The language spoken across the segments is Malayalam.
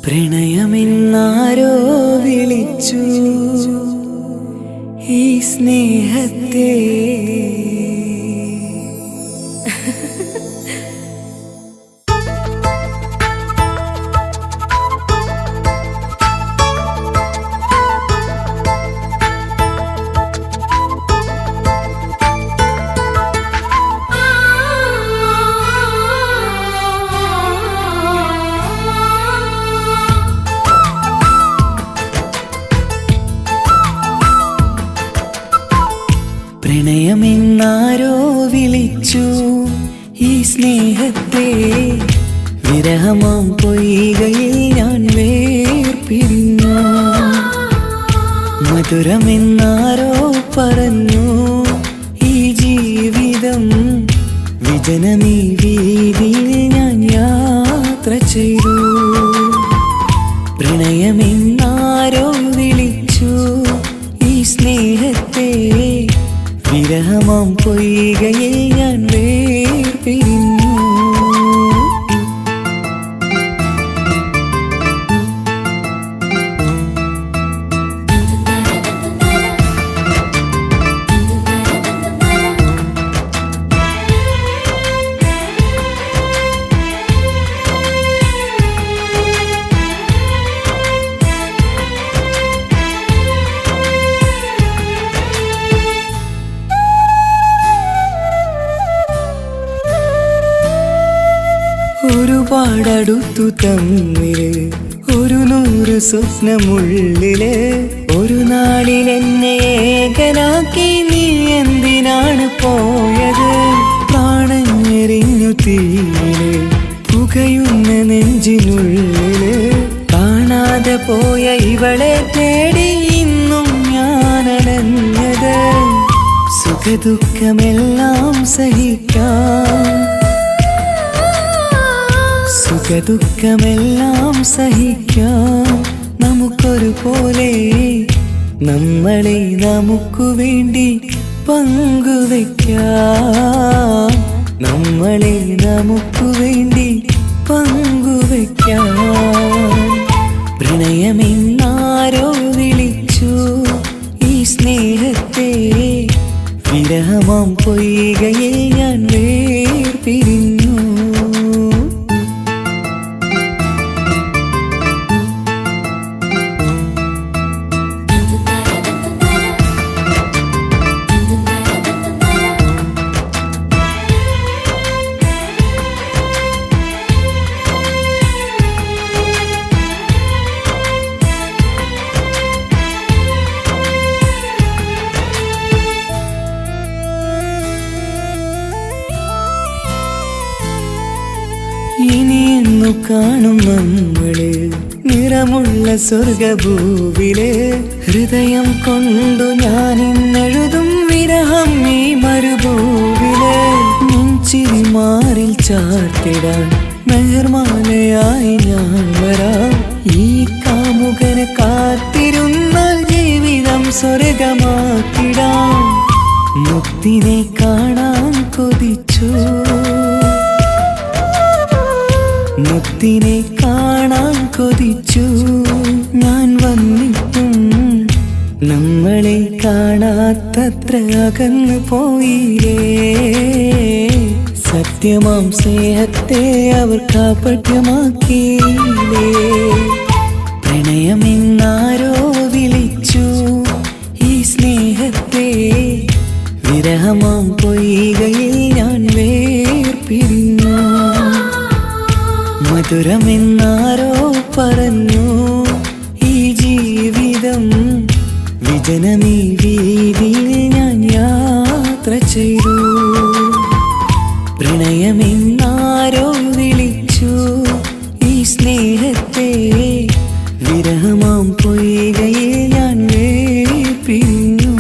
പ്രണയമെന്നാരോ വിളിച്ചു ഈ സ്നേഹത്തെ. പ്രണയമെന്നാരോ വിളിച്ചു ഈ സ്നേഹത്തെ. വിരഹമാം പൊയ്കയിൽ ഞാൻ വേർപിരിഞ്ഞു. മധുരമെന്നാരോ പറഞ്ഞു ഈ ജീവിതം. വിജനമീ വീതിയിൽ ഞാൻ യാത്ര ചെയ്തു. പ്രണയമെന്നാരോ വിളിച്ചു ഈ സ്നേഹത്തെ. വിരഹമാം പൊയ്കയിൽ ഞാൻ വേർപിരിഞ്ഞു. ഒരുപാടടുത്തു തമ്മില് 100 സ്വപ്നമുള്ളില്. ഒരു നാളിൽ എന്നെ ഏകനാക്കി നീ എന്തിനാണ് പോയത്? പ്രാണഞ്ഞെറിഞ്ഞു തീയില് പുകയുന്ന നെഞ്ചിനുള്ളില്. കാണാതെ പോയ ഇവളെ തേടി ഇന്നും ഞാനലഞ്ഞത്. സുഖദുഃഖമെല്ലാം സഹിക്കാം, സുഖദുഃഖമെല്ലാം സഹിക്കാം നമുക്കൊരുപോലെ. നമ്മളെ നമുക്കു വേണ്ടി പങ്കുവയ്ക്കാം. നമ്മളെ നമുക്കു വേണ്ടി പങ്കുവയ്ക്കാം. പ്രണയമെന്നാരോ വിളിച്ചു ഈ സ്നേഹത്തെ. വിരഹമാം പൊയ്കയിൽ ഞാൻ വേർപിരിഞ്ഞു. ഇനിയെന്നു കാണും നമ്മള് നിറമുള്ള സ്വർഗഭൂവില്. ഹൃദയം കൊണ്ടു ഞാൻ ഇന്നെഴുതും വിരഹം ഈ മരുഭൂവില്. നെഞ്ചിരി മാറിൽ ചാർത്തിടാൻ മെഹർമാലയായി ഞാൻ വരാം. ഈ കാമുകനെ കാത്തിരുന്നാൽ ജീവിതം സ്വർഗമാക്കിടാം. മുത്തിനെ കാണാൻ കൊതിച്ചു, മുത്തിനെ കാണാൻ കൊതിച്ചു. ഞാൻ വന്നിട്ടും നമ്മളെ കാണാത്തത്ര അകന്നു പോയില്ലേ. സത്യമാം സ്നേഹത്തെ അവർ കാപട്യമാക്കിയില്ലേ. പ്രണയമെന്നാരോ വിളിച്ചു ഈ സ്നേഹത്തെ. വിരഹമാം പൊയ്കയിൽ ഞാൻ വേർപിരിഞ്ഞു. മധുരമെന്നാരോ പറഞ്ഞു ഈ ജീവിതം. വിജനമീ വീതിയിൽ ഞാൻ യാത്ര ചെയ്തു. പ്രണയമെന്നാരോ വിളിച്ചു ഈ സ്നേഹത്തെ. വിരഹമാം പൊയ്കയിൽ ഞാൻ വേർപിരിഞ്ഞു.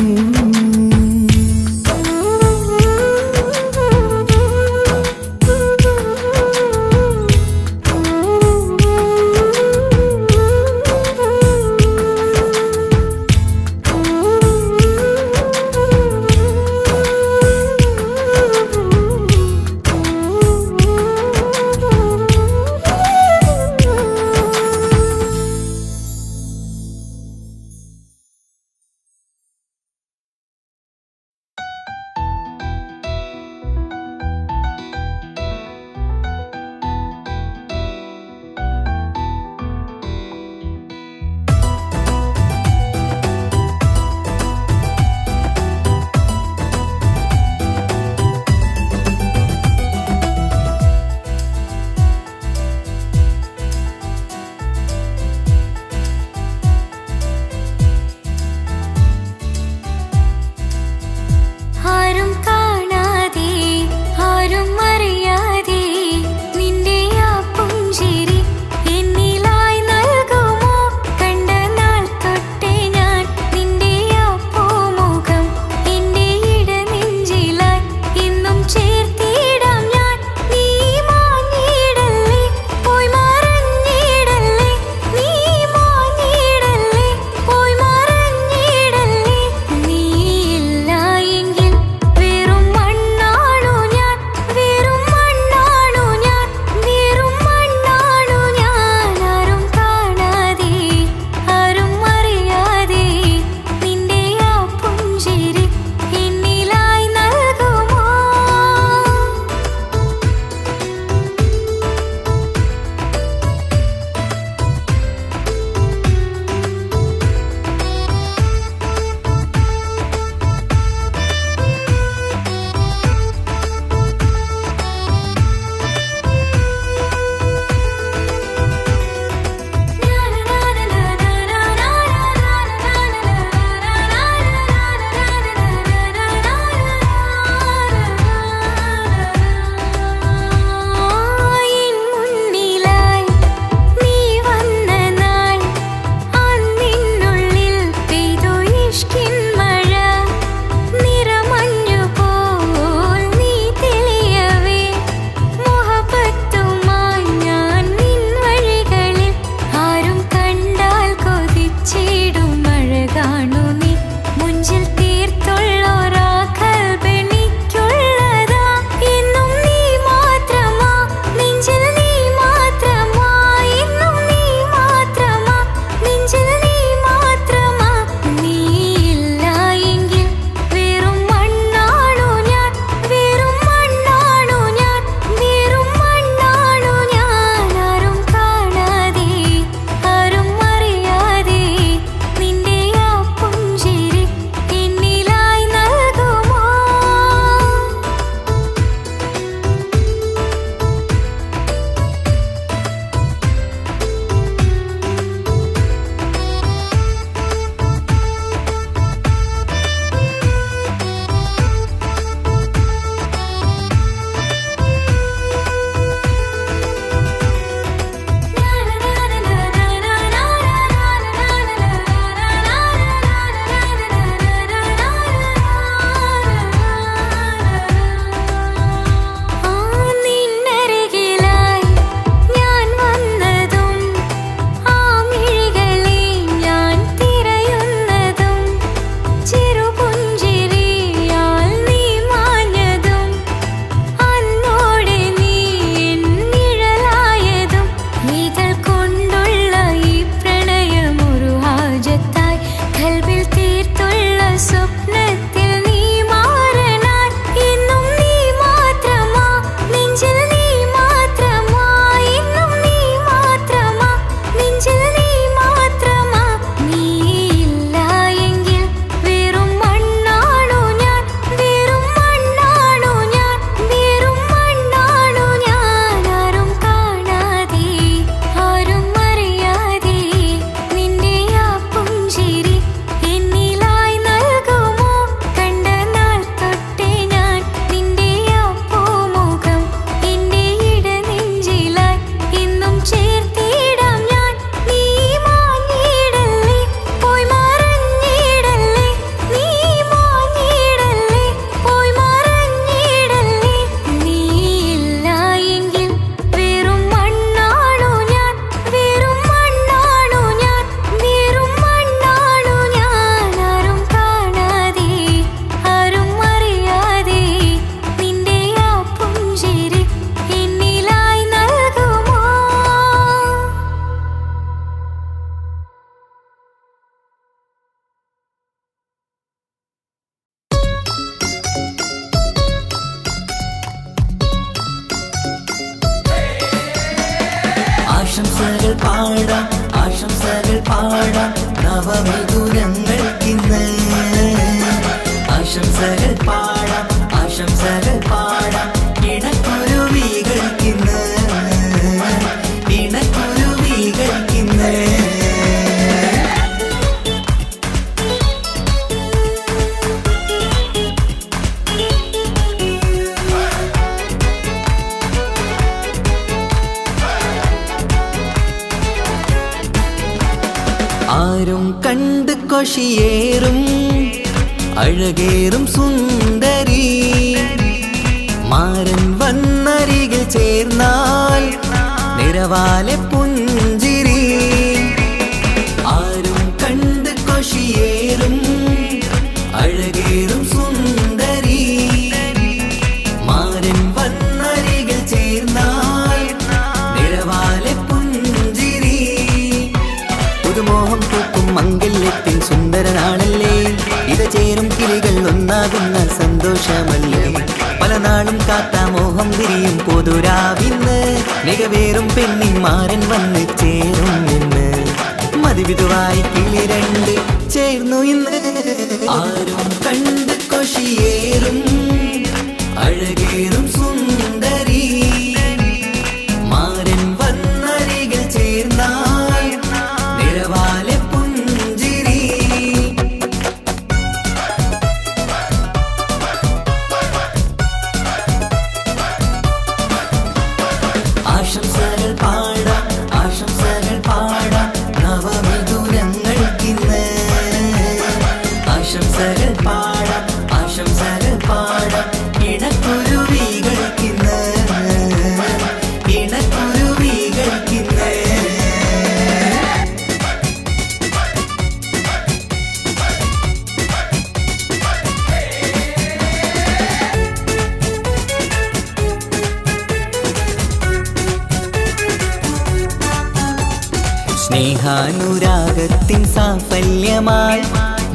പാടാം ആശംസകൾ പാടാം നവമിഥുനങ്ങൾക്കിന്ന് ആശംസകൾ പാടാം ആശംസകൾ പാടാം ഇണക്കുരുവികൾക്കിന്ന് ഇണക്കുരുവികൾക്കിന്ന് ആരും കണ്ട് കൊഷിയേറും അഴകേറും സുന്ദരി മാരൻ വന്നരികിൽ ചേർന്നാൽ നിറവാലെ പുഞ്ചിരി ആരും കണ്ട് കൊഷിയേറും അഴകേറും സുന്ദരി മാരൻ വന്നരികിൽ ചേർന്നാൽ നിറവാലെ പുഞ്ചിരി പുതുമോഹം പൂക്കും മംഗല്യത്തിൻ സുന്ദരനാണല്ലേ ഇത് ചേരും കിളികൾ ഒന്നാകുന്ന സന്തോഷമല്ലേ പല നാളും കാത്ത മോഹം വിരിയും പൊതുരാവിന്ന് മികവേറും പെണ്ണിൻ മാരൻ വന്ന് ചേരും ഇന്ന് മതിവിധുവായി കിളി രണ്ട് ചേർന്നു ഇന്ന് ആരും കണ്ട് കൊഷിയേറും അഴകേറും സുന്ദരി മാരൻ വന്നരികിൽ ചേർന്നാൽ നിറവാലെ പുഞ്ചിരി ആശംസകൾ പാടാം ആശംസകൾ പാടാം നവമിഥുനങ്ങൾക്കിന്ന് ആശംസകൾ പാടാം ആശംസകൾ പാടാം ഇണക്കുരുവികൾക്കിന്ന് ഇണക്കുരുവികൾക്കിന്ന് സ്നേഹാനുരാഗത്തിൻ സാഫല്യമായി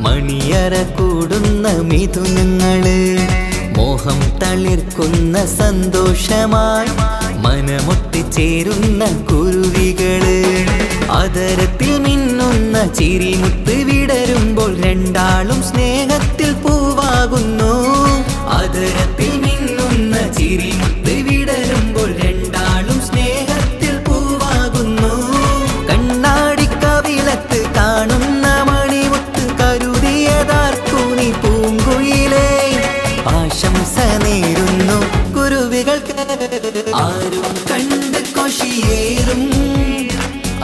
മണിയറ കൂടുന്ന മിഥുനങ്ങള് മോഹം തളിർക്കുന്ന സന്തോഷമായി മനമൊട്ടിച്ചേരുന്ന കുരുവികള് അതരത്തിൽ മിന്നുന്ന ചിരിമുത്ത് വിടരുമ്പോൾ രണ്ടാളും സ്നേഹത്തിൽ പൂവാകുന്നു അതരത്തിൽ മിന്നുന്ന ചിരിമുത്ത് വിടരുമ്പോൾ രണ്ടാളും സ്നേഹത്തിൽ പൂവാകുന്നു കണ്ണാടിക്കവിളത്ത് കാണുന്ന മണിമുത്ത് കരുതിയതാർക്കൂനി പൂങ്കുയിലേ ആശംസ നേരുന്നു കുരുവികൾക്ക് ആരും കണ്ട് കൊഷിയേറും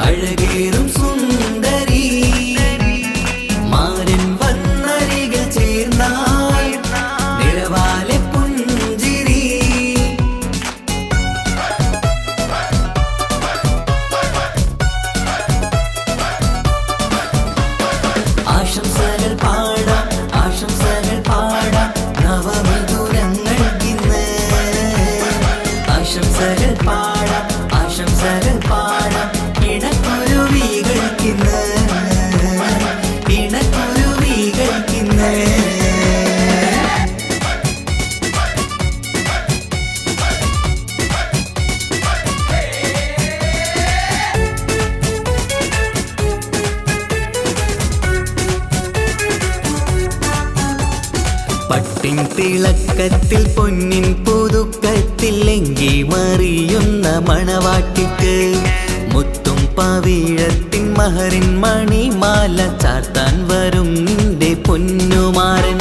അഴകേറും സുന്ദരി മാരൻ വന്നരികിൽ ചേർന്നാൽ നിറവാലെ പുഞ്ചിരി ആശംസകൾ പാടാം ആശംസകൾ പാടാം നവമിഥുനങ്ങൾക്കിന്ന് ആശംസകൾ പാടാം ആശംസകൾ പാടാം ഇണക്കുരുവികൾക്കിന്ന് ഇണക്കുരുവികൾക്കിന്ന് പട്ടിൻ തിളക്കത്തിൽ പൊന്നിൻ പുതുക്കത്തിൽ എങ്കി മറിയുന്ന മണവാട്ടിക്ക് മുത്തും പവിഴത്തിൻ മഹറിൻ മണിമാല ചാർത്താൻ വരും നിന്റെ പൊന്നുമാരൻ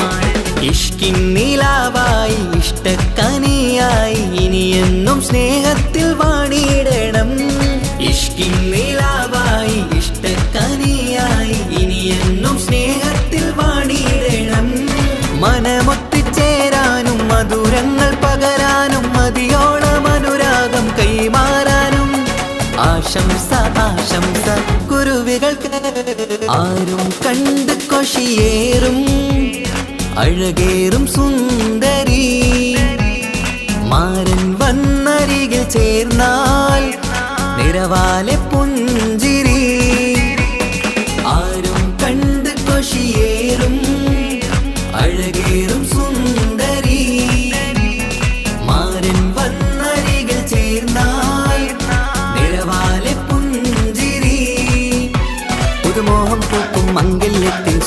ഇഷ്കിൻ നിലാവായി ഇഷ്ടക്കനിയായി ഇനിയെന്നും സ്നേഹത്തിൽ വാണിയിടണം ഇഷ്കിൻ നിലാവായി ഇഷ്ടക്കനിയായി ഇനിയെന്നും സ്നേഹത്തിൽ വാണിയിടണം മനമൊത്തിച്ചേരാനും മധുരങ്ങൾ പകരാനും മതിയോളം അനുരാഗം കൈമാറാനും ആശംസ ആശംസ കുരുവികൾക്ക് ആരും കണ്ട് കൊഷിയേറും അഴകേറും സുന്ദരി മാരൻ വന്നരികിൽ ചേർന്നാൽ നിറവാലെ പുഞ്ചിരി ആരും കണ്ട് കൊഷിയേറും അഴകേറും സുന്ദരി മാരൻ വന്നരികിൽ ചേർന്നാൽ നിറവാലെ പുഞ്ചിരി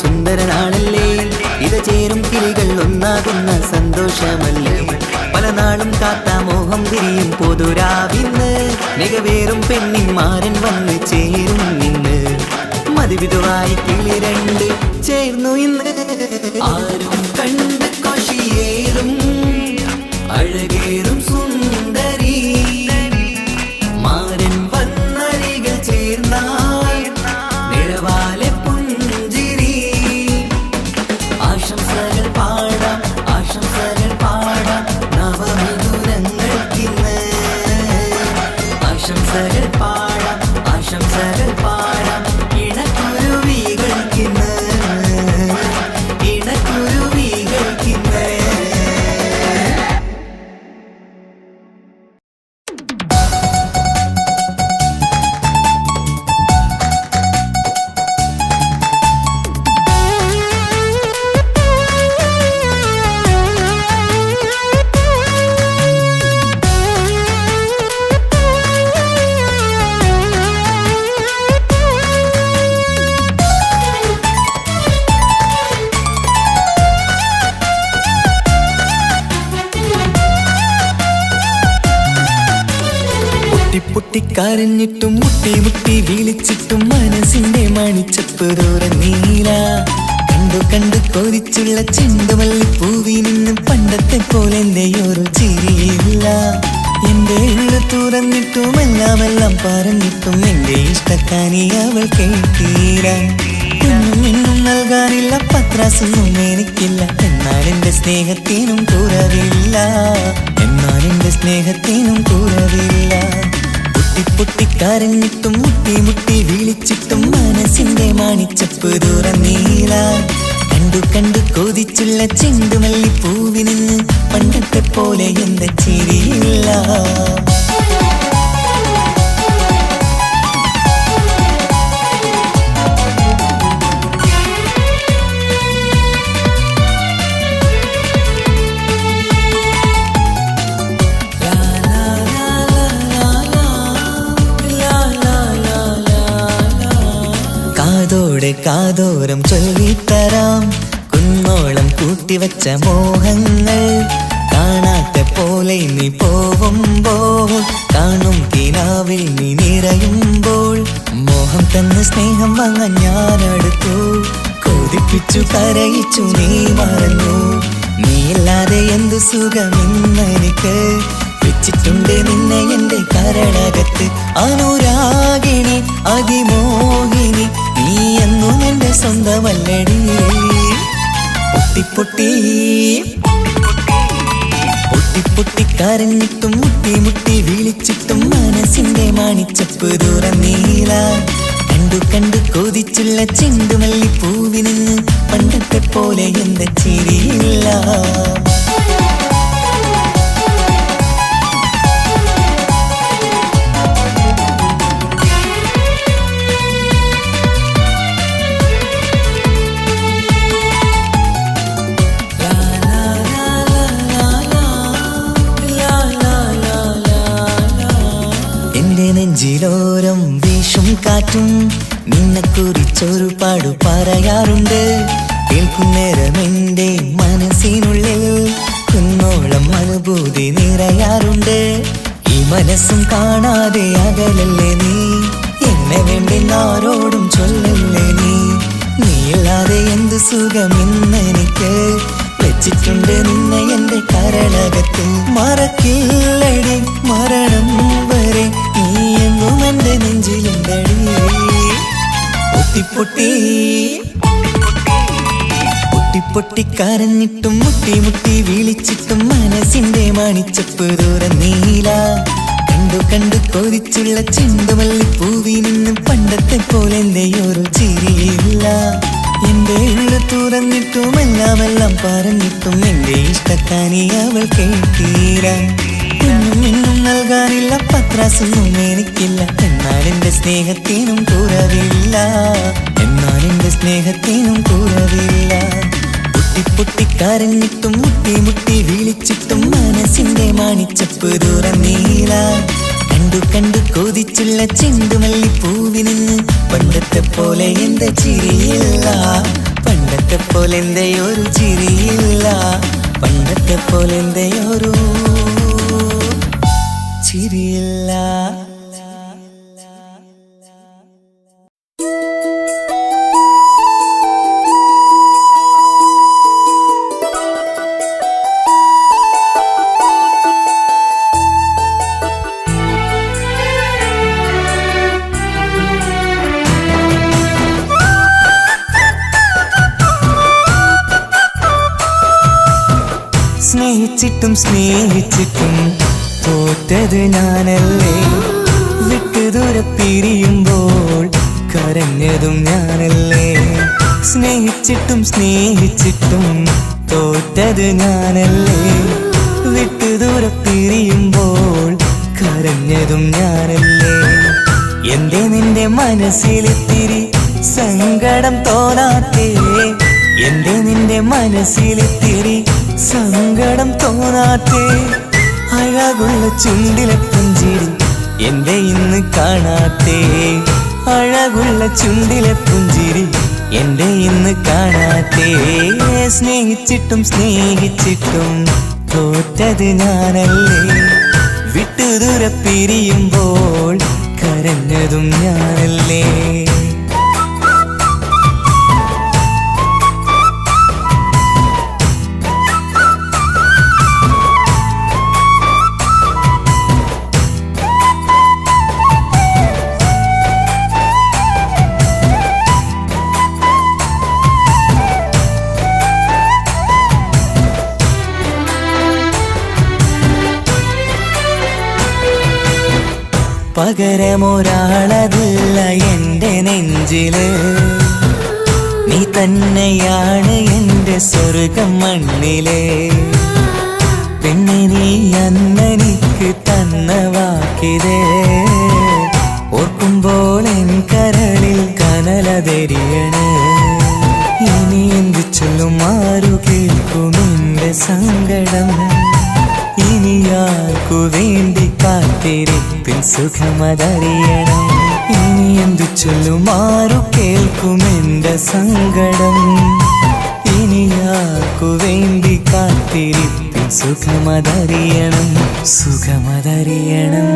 സുന്ദരനാണല്ലേ ഇത ചേരും കിളികൾ ഒന്നാകുന്ന സന്തോഷമല്ലേ പല നാളും കാത്ത മോഹം തിരിയും പൊതുരാവിന്ന് മികവേറും പെണ്ണിൻ മാരൻ വന്ന് ചേരും ഇന്ന് മതിവിധുവായി കിളി രണ്ട് ചേർന്നു ഇന്ന് ആരും കണ്ട് കൊഷിയേറും അഴകേറും സുന്ദരി മാരൻ വന്നരികൾ ചേർന്നാൽ നിഴവാലെ പുഞ്ചിരി ആശംസകൾ പാടാം നവമിഥുനങ്ങൾക്കിന്ന് ആശംസകൾ പാടാം ഇണക്കുരുവികൾക്കിന്ന് പൊട്ടിക്കരഞ്ഞിട്ടും മുട്ടി മുട്ടി വിളിച്ചിട്ടും മനസ്സിന്റെ മണിച്ചപ്പ് തുറന്നീല കണ്ടു കൊതിച്ചുള്ള ചെണ്ടുമല്ലി പൂവിൽ നിന്ന് പണ്ടത്തെ പോലെ എന്റെ ഒരു ചിരിയില്ല എന്റെ ഉള്ളു തുറന്നിട്ടും എല്ലാം പറഞ്ഞിട്ടും എന്റെ ഇഷ്ടക്കാനി അവൾ കേട്ടീര ഒന്നും നൽകാനില്ല പത്രാസൊന്നും എനിക്കില്ല എന്നാൽ എന്റെ സ്നേഹത്തിനും കുറവില്ല പൊട്ടിക്കരഞ്ഞിട്ടും മുട്ടി വിളിച്ചിട്ടും മനസ്സിന്റെ മാണിച്ചപ്പ് തുറന്നീല കണ്ടു കൊതിച്ചുള്ള ചെണ്ടുമല്ലി പൂവിൽ നിന്ന് പണ്ടത്തെ പോലെ എന്റെ ചിരിയില്ല കാതോരം ചൊല്ലിത്തരാം കുന്നോളം കൂട്ടിവച്ച മോഹങ്ങൾ കാണാത്ത പോലെ നീ പോവുമ്പോൾ കാണും കിനാവിൽ നീ നിറയുമ്പോൾ മോഹം തന്ന സ്നേഹം വാങ്ങാൻ ഞാനടുത്തു കൊതിപ്പിച്ചു കരയിച്ചു നീ മറന്നു നീയില്ലാതെ എന്തു സുഖമെന്നെനിക്ക് വെച്ചിട്ടുണ്ട് നിന്നെ എന്റെ കരളകത്ത് അനുരാഗിണി അതിമോഹിനി നീ എന്നും എന്റെ സ്വന്തമല്ലടി പൊട്ടിക്കരഞ്ഞിട്ടും മുട്ടി വിളിച്ചിട്ടും മനസ്സിന്റെ മാണിച്ചപ്പ് തുറന്നീല കണ്ടു കൊതിച്ചുള്ള ചെണ്ടുമല്ലി പൂവിൽ നിന്ന് പണ്ടത്തെ പോലെ എന്റെ ചിരിയില്ല നെഞ്ചിലോരം വീശും കാറ്റും നിന്നെക്കുറിച്ചൊരു പാടു പറയാറുണ്ട് കേൾക്കുന്നേരം എന്റെ മനസ്സിനുള്ളിൽ കുന്നോളം അനുഭൂതി നിറയാറുണ്ട് ഈ മനസ്സും കാണാതെ അകലല്ലേ നീ എന്നെ വേണ്ടി ആരോടും ചൊല്ലല്ലേ നീയില്ലാതെ എന്ത് സുഖമെന്നെനിക്ക് വെച്ചിട്ടുണ്ട് നിന്നെ എന്റെ കരളകത്ത് മറക്കില്ലടി മരണം വരെ നീ എന്നും എന്റെ നെഞ്ചിലുണ്ടടി പൊട്ടിക്കരഞ്ഞിട്ടും മുട്ടി വിളിച്ചിട്ടും മനസ്സിന്റെ മാണിച്ചപ്പ് തുറന്നീല കണ്ടു കൊതിച്ചുള്ള ചെണ്ടുമല്ലി പൂവിൽ നിന്ന് പണ്ടത്തെ പോലെ എന്റെ ഒരു ചിരിയില്ല എന്റെ ഉള്ളു തുറന്നിട്ടും എല്ലാം പറഞ്ഞിട്ടും എന്റെ ഇഷ്ടക്കാനി അവൾ കേട്ടീര ഒന്നും നൽകാനില്ല പത്രാസൊന്നും എനിക്കില്ല എന്നാൽ എന്റെ സ്നേഹത്തിനും കുറവില്ല പൊട്ടിക്കരഞ്ഞിട്ടും മുട്ടി വിളിച്ചിട്ടും മനസ്സിന്റെ മാണിച്ചപ്പ് തുറന്നീല കണ്ടു കൊതിച്ചുള്ള ചെണ്ടുമല്ലി പൂവിൽ നിന്ന് പണ്ടത്തെ പോലെ എന്റെ ചിരിയില്ല പണ്ടത്തെ പോലെന്തയൊരു ചിരിയില്ല, പണ്ടത്തെ പോലെന്തയൊരു ചിരിയില്ല. സ്നേഹിച്ചിട്ടും സ്നേഹിച്ചിട്ടും തോറ്റത് ഞാനല്ലേ, വിട്ടു ദൂരെ പിരിയുമ്പോൾ കരഞ്ഞതും ഞാനല്ലേ. സ്നേഹിച്ചിട്ടും സ്നേഹിച്ചിട്ടും തോറ്റത് ഞാനല്ലേ, വിട്ടു ദൂരെ പിരിയുമ്പോൾ കരഞ്ഞതും ഞാനല്ലേ. എന്തേ നിന്റെ മനസ്സിലിത്തിരി സങ്കടം തോന്നാത്തേ, എന്തേ നിന്റെ മനസ്സിലിത്തിരി സങ്കടം തോന്നാത്തേ. അഴകുള്ള ചുണ്ടിലെ പുഞ്ചിരി എന്റെ ഇന്ന് കാണാത്തേ, അഴകുള്ള ചുണ്ടിലെ പുഞ്ചിരി എന്റെ ഇന്ന് കാണാത്തേ. സ്നേഹിച്ചിട്ടും സ്നേഹിച്ചിട്ടും തോറ്റത് ഞാനല്ലേ, വിട്ടു ദൂരെ പിരിയുമ്പോൾ കരഞ്ഞതും ഞാനല്ലേ. പകരമൊരാളതില്ല എൻ്റെ നെഞ്ചില്, നീ തന്നെയാണ് എൻ്റെ സ്വർഗം മണ്ണിലെ. പിന്നെ നീ അന്നെനിക്ക് തന്ന വാക്കിതേ, ഓർക്കുമ്പോൾ എൻ കരളിൽ കനലതെരിയണ്. ഇനി എന്ത് ചൊല്ലും, ആരു കേൾക്കും എൻ്റെ സങ്കടം, ഇനി ആർക്കു വേണ്ടി കാത്തിരിപ്പിൻ സുഖമതറിയണം. ഇനി എന്തു ചൊല്ലും, ആരു കേൾക്കും എൻ്റെ സങ്കടം, ഇനി ആർക്കു വേണ്ടി കാത്തിരിപ്പിൻ സുഖമതറിയണം, സുഖമതറിയണം.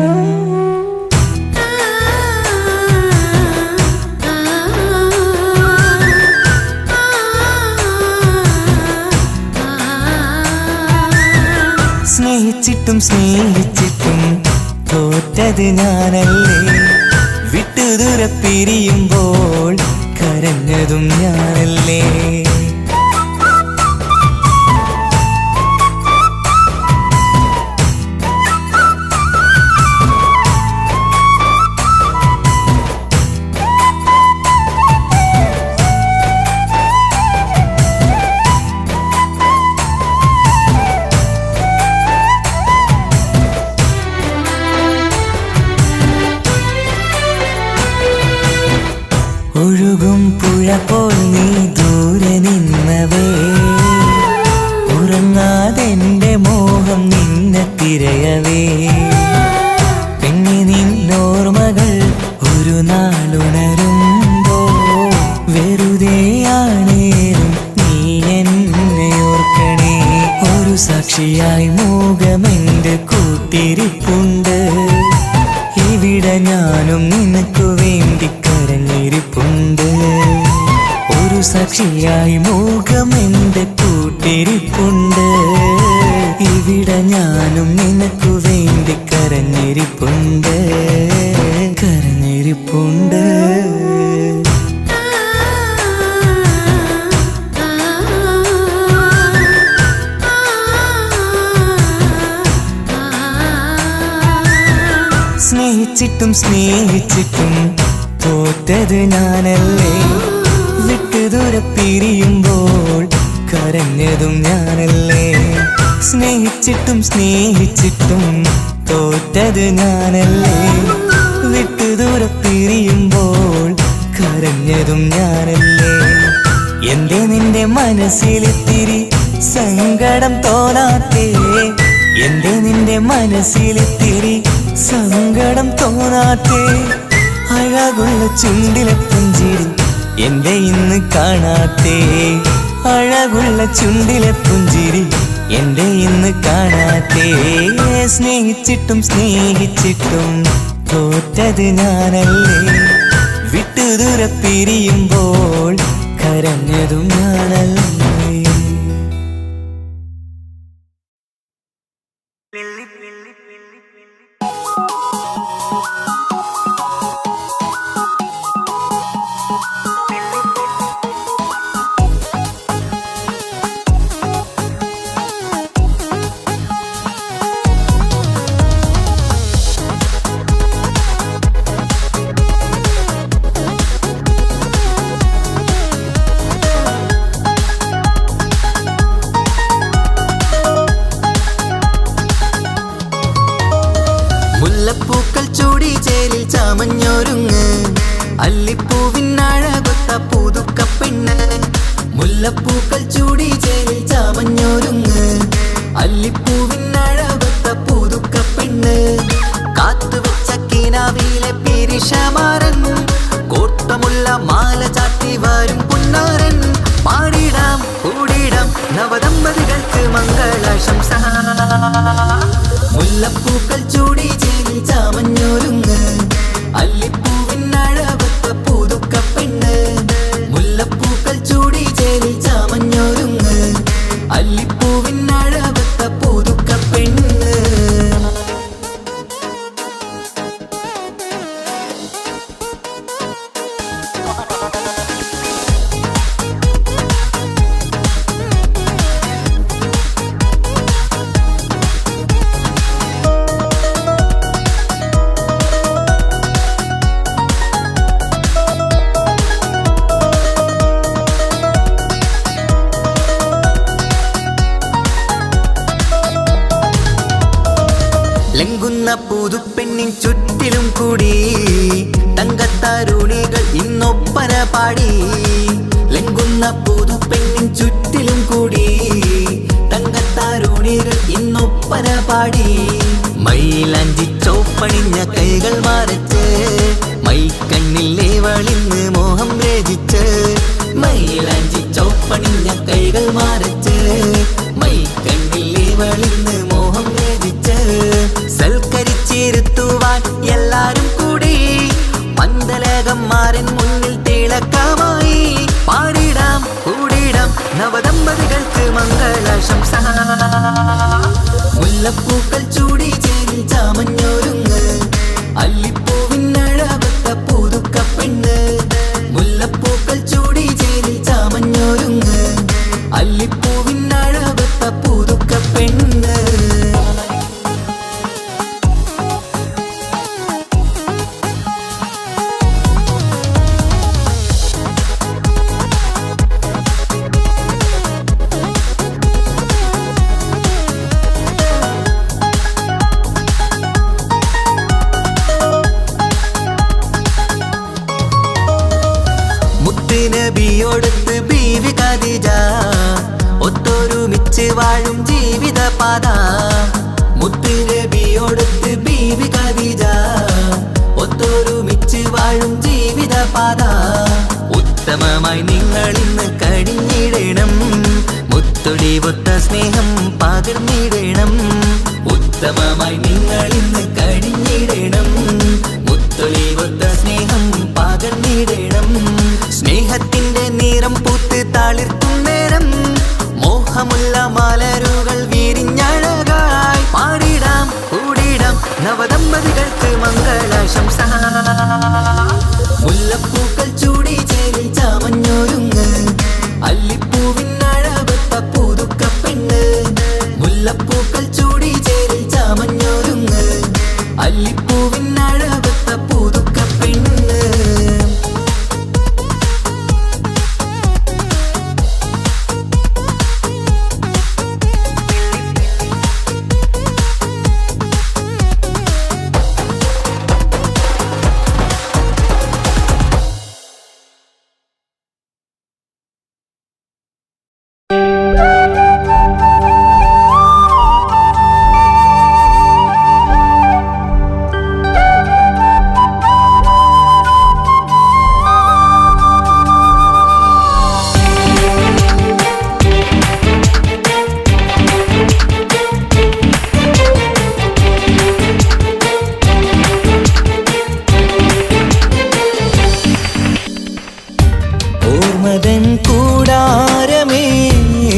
സ്നേഹിച്ചിട്ടും സ്നേഹിച്ചിട്ടും തോറ്റത് ഞാനല്ലേ, വിട്ടു ദൂരെ പിരിയുമ്പോൾ കരഞ്ഞതും ഞാനല്ലേ. ഒഴുകും പുഴ പോൽ നീ ദൂരെ നിന്നവേ, ഉറങ്ങാതെന്റെ മോഹം നിന്നെ തിരയവേ. പിന്നെ നിന്നോർമകൾ ഒരു നാളുണരുമ്പോ, വെറുതെയാണേലും നീ എന്നെ ഓർക്കണേ. ഒരു സാക്ഷിയായി മോഹമെന്റെ കൂട്ടിരിപ്പുണ്ട്, ഇവിടെ ഞാനും നിനക്കു വേണ്ടി കരഞ്ഞിരിപ്പുണ്ട്. ഒരു സാക്ഷിയായി മോഹമെന്റെ കൂട്ടിരിപ്പുണ്ട്, ഇവിടെ ഞാനും നിനക്കു വേണ്ടി കരഞ്ഞിരിപ്പുണ്ട്, കരഞ്ഞിരിപ്പുണ്ട്. സ്നേഹിച്ചിട്ടും സ്നേഹിച്ചിട്ടും തോറ്റത് ഞാനല്ലേ, വിട്ടു ദൂരെ പിരിയുമ്പോൾ കരഞ്ഞതും ഞാനല്ലേ. സ്നേഹിച്ചിട്ടും സ്നേഹിച്ചിട്ടും തോറ്റത് ഞാനല്ലേ, വിട്ടു ദൂരെ പിരിയുമ്പോൾ കരഞ്ഞതും ഞാനല്ലേ. എന്തേ നിന്റെ മനസ്സിലിത്തിരി സങ്കടം തോന്നാത്തേ, എന്തേ നിന്റെ മനസ്സിലിത്തിരി സങ്കടം തോന്നാത്തേ. അഴകുള്ള ചുണ്ടിലെ പുഞ്ചിരി എന്റെ ഇന്ന് കാണാത്തേ അഴകുള്ള ചുണ്ടിലെ പുഞ്ചിരി എന്റെ ഇന്ന് കാണാത്തേ സ്നേഹിച്ചിട്ടും സ്നേഹിച്ചിട്ടും തോറ്റത് ഞാനല്ലേ വിട്ടുദൂരെ പിരിയുമ്പോൾ കരഞ്ഞതും ഞാനല്ലേ മുല്ലപ്പൂക്കൾ ചൂടി ചേലിൽ ചാമഞ്ഞൊരുങ്ങ് അല്ലിപ്പൂവിനഴകൊത്ത പുതുക്കപ്പെണ്ണ് മുല്ലപ്പൂക്കൾ ചൂടി ചേലിൽ ചാമഞ്ഞൊരുങ്ങ് അല്ലിപ്പൂവിനഴകൊത്ത പുതുക്കപ്പെണ്ണ് കാത്തുവെച്ച കിനാവിലെ പിരിശമാരൻ കോട്ടമുള്ള മാല ചാത്തി വരും പുന്നാരൻ പാടിടാം കൂടിടാം നവദമ്പതികൾക്ക് മംഗളാശംസ മുല്ലപ്പൂക്കൾ ചൂടി ചേരി ചാമഞ്ഞൊരുങ്ങ് അല്ലിപ്പൂവിനഴകൊത്ത പുതുക്കപ്പെണ്ണ് മുല്ലപ്പൂക്കൾ ചൂടി ചേരി ചാമഞ്ഞൊരുങ്ങ് അല്ലിപ്പൂവിനഴകൊത്ത പുതുക്കപ്പെണ്ണ് ലംഘുന്ന പുതുപ്പെണ്ണിൻ ചുറ്റിലും കൂടി തങ്കത്താരുണികൾ ഇന്നൊപ്പന പാടി ലംഘുന്ന പുതുപ്പെണ്ണിൻ ചുറ്റിലും കൂടി തങ്കത്താരുണികൾ ഇന്നൊപ്പന പാടി മൈലാഞ്ചി ചോപ്പണിഞ്ഞ കൈകൾ മറച്ച് മൈക്കണ്ണിലെ വളിന്ന് മോഹം രചിച്ച് മൈലാഞ്ചി ചോപ്പണിഞ്ഞ കൈകൾ മറച്ച് മൈക്കണ്ണിലെ വളിന്ന് മോഹം രചിച്ച് സൽക്കരിച്ചിരുത്തുവാൻ എല്ലാരും കൂടി മന്ദലകന്മാരൻ മുന്നിൽ തിളക്കമായി പാടിടാം കൂടിടാം നവദമ്പതികൾക്ക് മംഗളാശംസ മുല്ലപ്പൂക്കൾ ചൂടി ചേരി ചാമഞ്ഞൊരുങ്ങ് അല്ലിപ്പൂവിനഴകൊത്ത പുതുക്കപ്പെണ്ണ് മുല്ലപ്പൂക്കൾ ചൂടി ചേരി ചാമഞ്ഞൊരുങ്ങ് അല്ലിപ്പൂവിനഴകൊത്ത പുതുക്കപ്പെണ്ണ് നബിയോടൊത്ത് ബീവി ഖദീജ ഒത്തൊരുമിച്ച് വാഴും ജീവിതപാത മുത്ത് നബിയോടൊത്ത് ബീവി ഖദീജ ഒത്തൊരുമിച്ച് വാഴും ജീവിതപാത ഉത്തമമായി നിങ്ങൾ ഇന്ന് കഴിഞ്ഞിടണം മുത്തൊടിവൊത്ത സ്നേഹം പകർന്നിടണം ഉത്തമമായി നിങ്ങൾ ഇന്ന് കഴിഞ്ഞിടണം മുത്തൊടിവൊത്ത സ്നേഹം പകർന്നിടണം സ്നേഹത്തിന്റെ നിറം പൂത്ത് താളിർക്കും നേരം മോഹമുള്ള മലരുകൾ വിരിഞ്ഞഴകായി പാടിടാം കൂടിടാം നവദമ്പതികൾക്ക് മംഗളാശംസ മുല്ലപ്പൂക്കൾ ചൂടി ചേരി ചാമഞ്ഞൊരുങ്ങ് അല്ലിപ്പൂവിനഴകൊത്ത പുതുക്കപ്പെണ്ണ് മുല്ലപ്പൂക്കൾ ചൂടി ചേരി ചാമഞ്ഞൊരുങ്ങ് അല്ലിപ്പൂവിനഴ ഓർമ്മതൻ കൂടാരമേ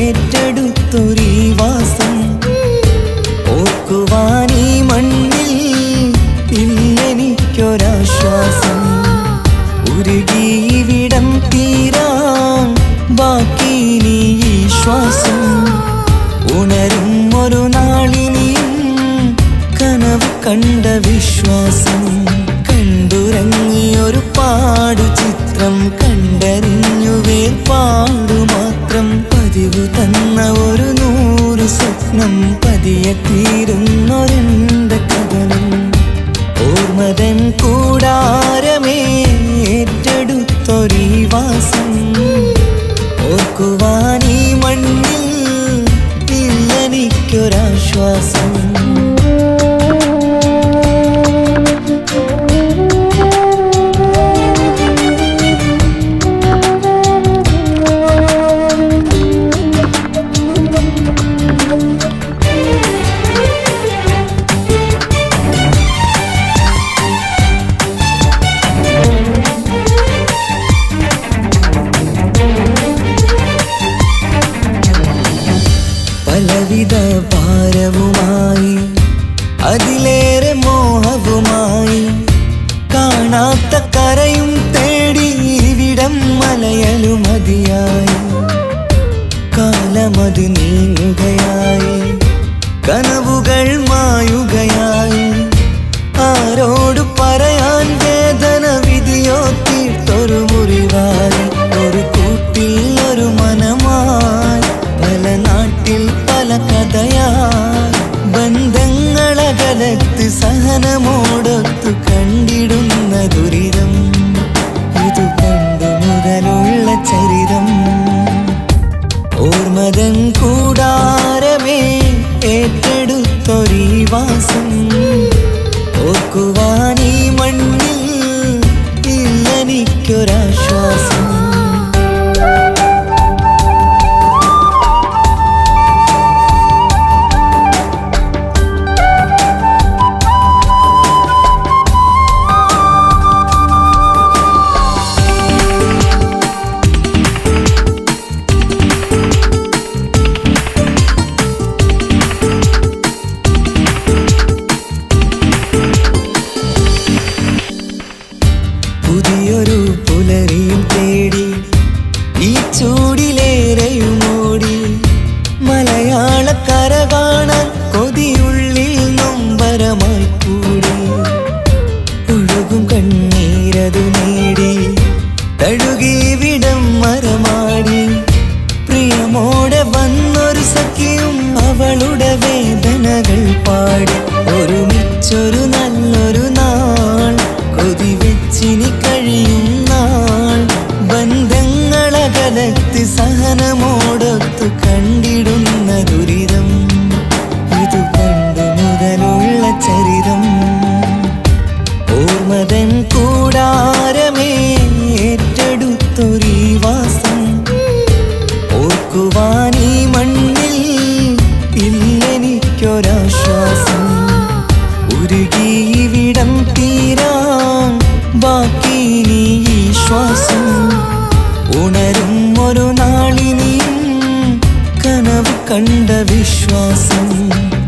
ഏറ്റെടുത്തൊരീ വാസം ഓർക്കുവാനീ മണ്ണിൽ ഇല്ലെനിക്കൊരാശ്വാസം ഉരുകിയിവിടം തീരാൻ ബാക്കി നീ ഈ ശ്വാസം ഉണരും ഒരു നാളിനിയും കനവ് കണ്ട വിശ്വാസം കണ്ടുറങ്ങിയൊരു പാടു ചിത്രം കണ്ടറിഞ്ഞു വേർപാടു മാത്രം പതിവ് തന്ന ഒരു 100 സ്വപ്നം പതിയെ തീരുന്നൊരെന്റെ കഥനം ഓർമ്മതൻ കൂടാരമേ ഏറ്റെടുത്തൊരീ വാസം ഓർക്കുവാനീ മണ്ണിൽ ഇല്ലെനിക്കൊരാശ്വാസം പലവിധ ഭാരവുമായി അതിലേറെ മോഹവുമായി കാണാത്ത കരയും തേടി ഇവിടം മലയലുമതിയായി കാലമത് നീങ്ങുകയായി കനവുകൾ മായുകയായി ആരോട് പറയാൻ വേദന വിധിയോ തീർത്തൊരു മുറിവായി ഒരു കൂട്ടിൽ ഒരു മനമായി പല നാട്ടിൽ പല കഥയായി ബന്ധങ്ങളകലത്ത് സഹനമോടൊത്തു കണ്ടിടുന്ന ദുരിതം ഇതു പണ്ടു മുതലുള്ള ചരിതം ഓർമ്മതൻ കൂടാരമേ ഏറ്റെടുത്തൊരീ വാസം ഓർക്കുവാനീ മണ്ണിൽ ഇല്ലെനിക്കൊരാശ്വാസം പുതിയൊരു പുലരിയും തേടി ഈ ചൂടിലേറെയുമോടി മലയാളക്കര കാണാൻ കൊതിയുള്ളിൽ നൊമ്പരമായി കൂടി ഒഴുകും കണ്ണീരതു നേടി തഴുകിവിടം മരമാടി പ്രിയമോടെ വന്നൊരു സഖിയും അവളുടെ വേദനകൾ പാടി ഒരുമിച്ചൊരു നല്ലൊരു നാൾ കൊതി വെച്ചിനി കഴിയും നാൾ ബന്ധങ്ങളകലത്ത് സഹനമോടൊത്തു കണ്ടിടുന്ന ദുരിതം ഇതു പണ്ടു മുതലുള്ള ചരിതം ഓർമ്മതൻ കൂടാരമേ ഏറ്റെടുത്തൊരീ വാസം ഓർക്കുവാനീ മണ്ണിൽ ഇല്ലെനിക്കൊരാശ്വാസം ഉരുകിയിവിടം തീരാൻ ബാക്കി നീ ഈ ശ്വാസം ഉണരും ഒരു നാളിനിയും കനവ് കണ്ട വിശ്വാസം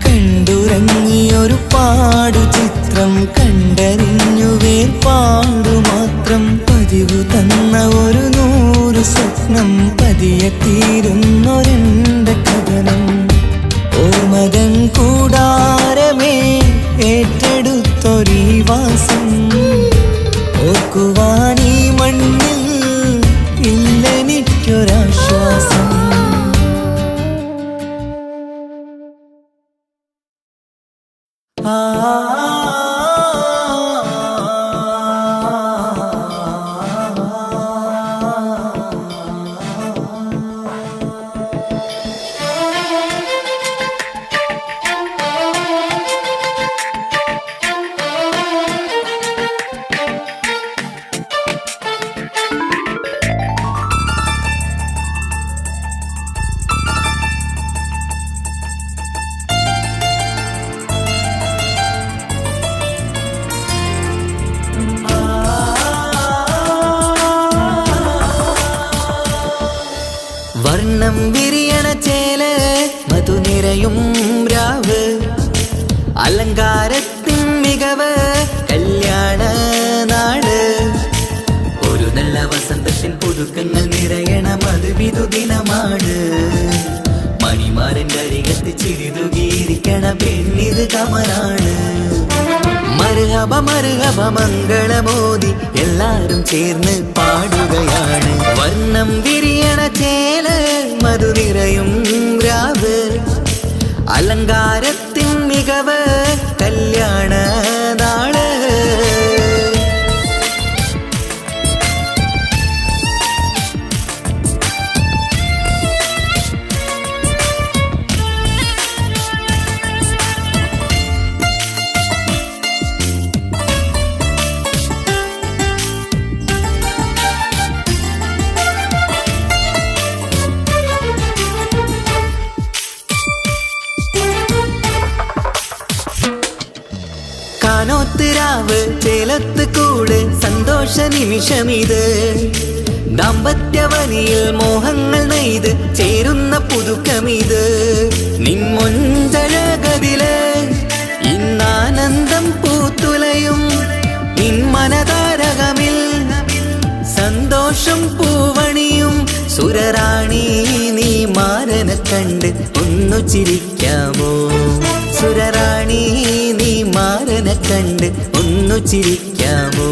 കണ്ടുറങ്ങിയൊരു പാടു ചിത്രം കണ്ടറിഞ്ഞു വേർപാടു മാത്രം പതിവ് തന്ന ഒരു 100 സ്വപ്നം പതിയെ തീരുന്നൊരെന്റെ കഥനം ഓർമ്മതൻ കൂടാരമേ ഏറ്റെടുത്തൊരീ വാസം ഓർക്കുവാനീ മണ്ണിൽ ഇല്ലെനിക്കൊരാശ്വാസം വർണ്ണം വിരിയണ ചേല് മധു നിറയും രാവ് അലങ്കാരത്തിൻ മികവ് കല്യാണ നാട് ഒരു നല്ല വസന്തത്തിൻ പുതുക്കങ്ങൾ നിറയണ മധുവിധു ദിനമാണ് മണിമാരന്റെ അരികത്ത് ചിരിതുകീരിക്കണ പെണ്ണിത് കമലാണ് മർഹബ മർഹബ മംഗളമോദി എല്ലാരും ചേർന്ന് പാടുകയാണ് വർണ്ണം വിരിയണ ചേല് മധു നിറയും രാവ് അലങ്കാരത്തിൻ മികവ് കല്യാണ നാട് കാനോത്തിരാവ് ചേലത്ത് കൂട് സന്തോഷ നിമിഷമിത് ദാമ്പത്യവനിയിൽ മോഹങ്ങൾ നെയ്ത് ചേരുന്ന പുതുക്കമിത് നിൻമൊഞ്ചഴകതില് ഇന്നാനന്ദം പൂത്തുലയും നിൻമനതാരകമിൽ സന്തോഷം പൂവണിയും സുരറാണി നീ മാരനെ കണ്ട് ഒന്നു ചിരിക്കാമോ സുരറാണി നീ മാരനെ കണ്ട് ഒന്നു ചിരിക്കാമോ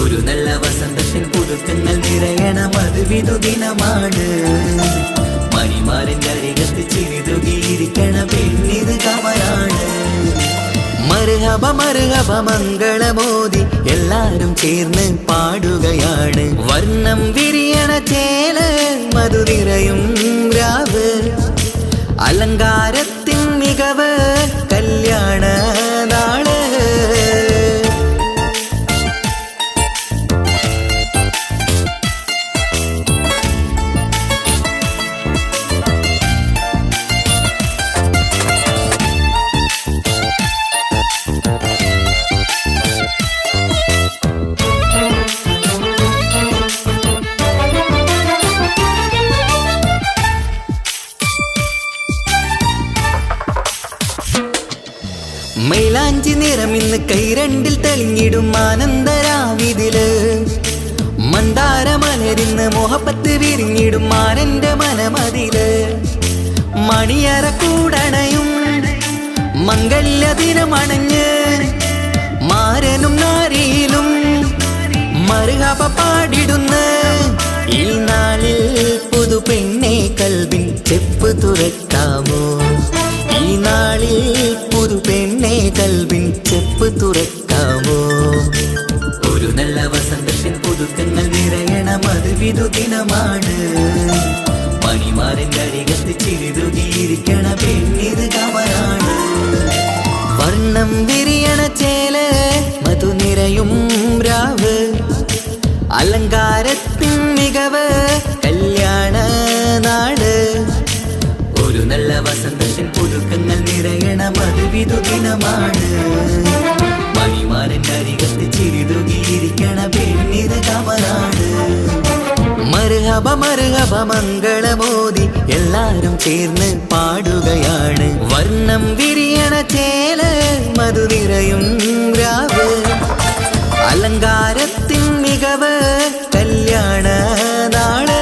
ഒരു നല്ല വസന്തത്തിൻ പുതുക്കങ്ങൾ നിറയണ മധുവിധു ദിനമാണ് മണിമാരന്റെ അരികത്ത് ചിരിതുകീരിക്കണ പെണ്ണിത് കമലാണ് മർഹബ മർഹബ മംഗളമോദി എല്ലാരും ചേർന്ന് പാടുകയാണ് വർണ്ണം വിരിയണ ചേല് മധു നിറയും രാവ് അലങ്കാരത്തിൻ മികവ് കല്യാണ നാട് മൈലാഞ്ചി നിറമിന്ന് കൈരണ്ടിൽ തെളിഞ്ഞിടും ആനന്ദരാവിതില് മന്ദാരമലരിന്ന് മോഹപ്പത്ത് വിരിഞ്ഞിടും മാനന്റെ മനമതില് മണിയറ കൂടണയും മംഗല്യ ദിനമണഞ്ഞ് മാരനും നാരിയിലും മർഹബ പാടിടുന്ന ഈ നാളിൽ പുതു പെണ്ണെ കൽവിൻ ചെപ്പ് തുറക്കാമോ ഈ നാളിൽ പുതു പെണ്ണെ കൽവിൻ ചെപ്പ് തുറക്കാമോ ഒരു നല്ല വസന്തത്തിൻ പുതുക്കങ്ങൾ നിറയണ മധുവിധു ദിനമാണ് മണിമാരന്റെ അരികത്ത് ചിരിതുകീരിക്കണ പെണ്ണിത് കമലാണ് വർണ്ണം വിരിയണ ചേല് മധു നിറയും രാവ് അലങ്കാരത്തിൻ മികവ് കല്യാണ നാട് ഒരു നല്ല വസന്തത്തിൻ പുതുക്കങ്ങൾ നിറയണ മധുവിധു ദിനമാണ് മണിമാരന്റെ അരികത്ത് ചിരിതുകീരിക്കണ പെണ്ണിത് കമലാണ് മർഹബ മർഹബ മംഗളമോദി എല്ലാരും ചേർന്ന് പാടുകയാണ് വർണ്ണം വിരിയണ ചേല് മധു നിറയും രാവ് അലങ്കാരത്തിൻ മികവ് കല്യാണ നാട്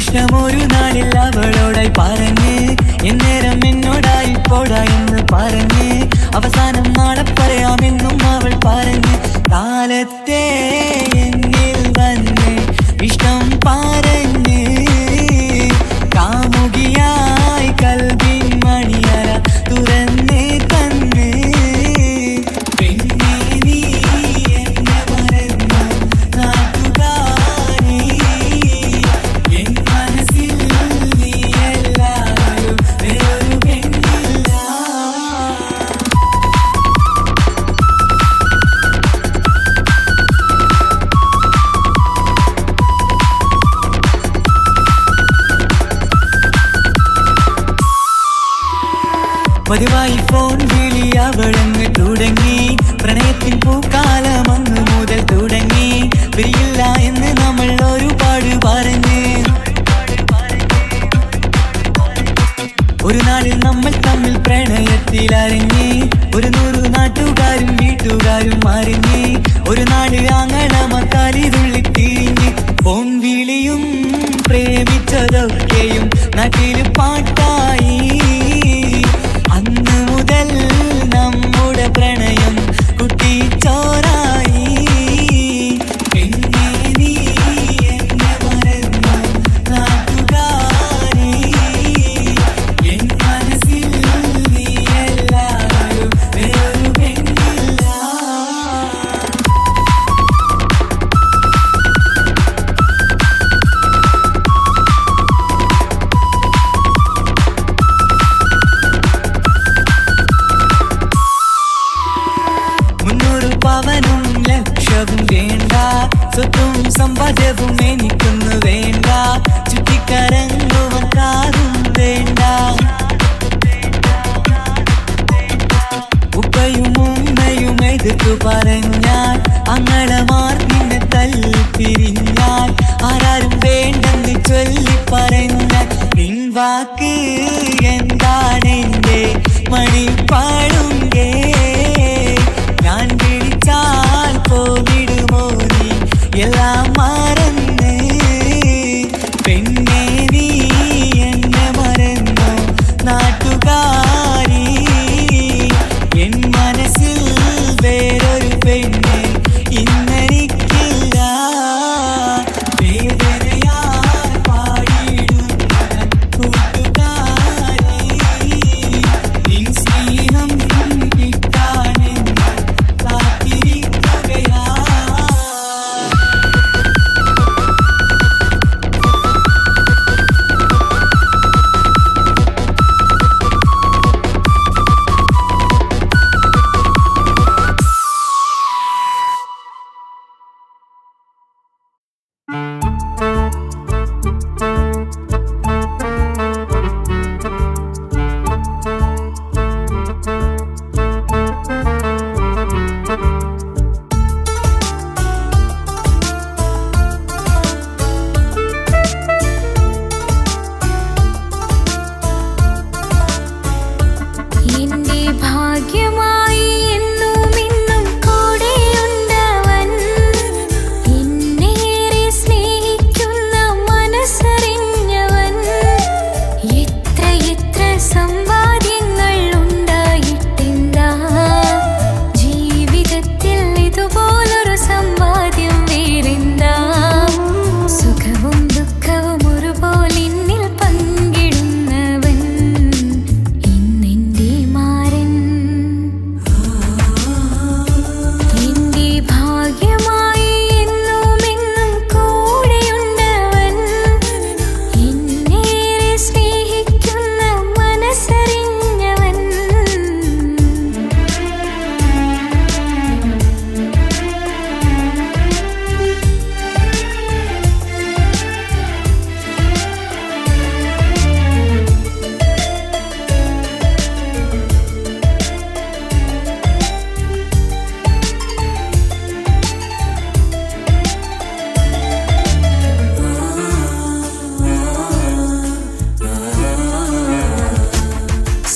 ഇഷ്ടമൊരു നാളിൽ അവളോടായി പറഞ്ഞ് എന്നേരം എന്നോടായി പോടാ എന്ന് പറഞ്ഞ് അവസാനം നാളെ പറയാമെന്നും അവൾ പറഞ്ഞ് കാലത്തെ എന്നിൽ വന്ന് ഇഷ്ടം പറഞ്ഞ് കാമുകിയായി കൽവിൻ മണിയറ തുറന്ന് തന്ന് പിന്നെ നീ എന്നെ മറന്നു നാട്ടുകാരി എൻ മനസ്സിൽ നീ എല്ലാവരും വേറൊരു പെണ്ണില്ല. പതിവായി ഫോൺ വിളി അവളങ്ങ് തുടങ്ങി പ്രണയത്തിൻ പൂക്കാലം അന്ന് മുതൽ തുടങ്ങി പിരിയില്ല എന്ന് നമ്മൾ ഒരുപാട് പറഞ്ഞ് ഒരു നാളിൽ നമ്മൾ തമ്മിൽ പ്രണയത്തിൽ അറിഞ്ഞ് 100 നാട്ടുകാരും വീട്ടുകാരും അറിഞ്ഞ് ഒരു നാട് ആങ്ങളമക്കാലിതുള്ളി തിരിഞ്ഞ് ഫോൺ വിളിയും പ്രേമിച്ചതൊക്കെയും നാട്ടിൽ പാട്ടായി. അന്ന് മുതൽ നമ്മുടെ പ്രണയം കുട്ടിച്ചോറായി. പിന്നെ നീ എന്നെ മറന്നു നാട്ടുകാരി എൻ മനസ്സിൽ നീ എല്ലാവരും വേറൊരു പെണ്ണില്ല. പവനും ലക്ഷവും വേണ്ട സ്വത്തും സമ്പാദ്യവും എനിക്കൊന്നു വേണ്ട ചുറ്റിക്കറങ്ങുവാൻ കാറും വേണ്ട ഉപ്പയും ഉമ്മയും എതിർത്തു പറഞ്ഞാൽ അങ്ങളമാർ നിന്നെ തല്ലിപ്പിരിഞ്ഞാൽ ആരാരും വേണ്ടെന്ന് ചൊല്ലി പറഞ്ഞാൽ പിൻവാക്ക് എന്താണെന്റെ മണിപ്പാടുങ്കേ ഞാൻ വിളിച്ചാൽ പോവിടുമോ നീ എല്ലാം മറന്ന് പെണ്ണെ നീ എന്നെ മറന്നു നാട്ടുകാരി എൻ മനസ്സിൽ വേറൊരു പെണ്ണ് ഇന്നെനിക്കില്ല. വേദനയാൽ പാടിയിടുന്ന കൂട്ടുകാരി നിൻ സ്നേഹം കിട്ടാനെന്ന് കാത്തിരിക്കുകയാ. എന്റെ ഭാഗ്യമായി എന്നും ഇന്നും കൂടെയുണ്ടവൻ എന്നേറെ സ്നേഹിക്കുന്ന മനസ്സറിഞ്ഞവൻ എത്ര എത്ര സമ്പാദ്യങ്ങൾ ഉണ്ടായിട്ടെന്താ ജീവിതത്തിൽ ഇതുപോലൊരു സമ്പാദ്യം വേറെന്താ സുഖവും ദുഃഖവും ഒരുപോലെ എന്നിൽ പങ്കിടുന്നവൻ ഇന്നെന്റെ മാരൻ. എന്റെ ഭാഗ്യമായി എന്നും എന്നും കൂടെയുണ്ടവൻ എന്നേറെ സ്നേഹിക്കുന്ന മനസ്സറിഞ്ഞവൻ.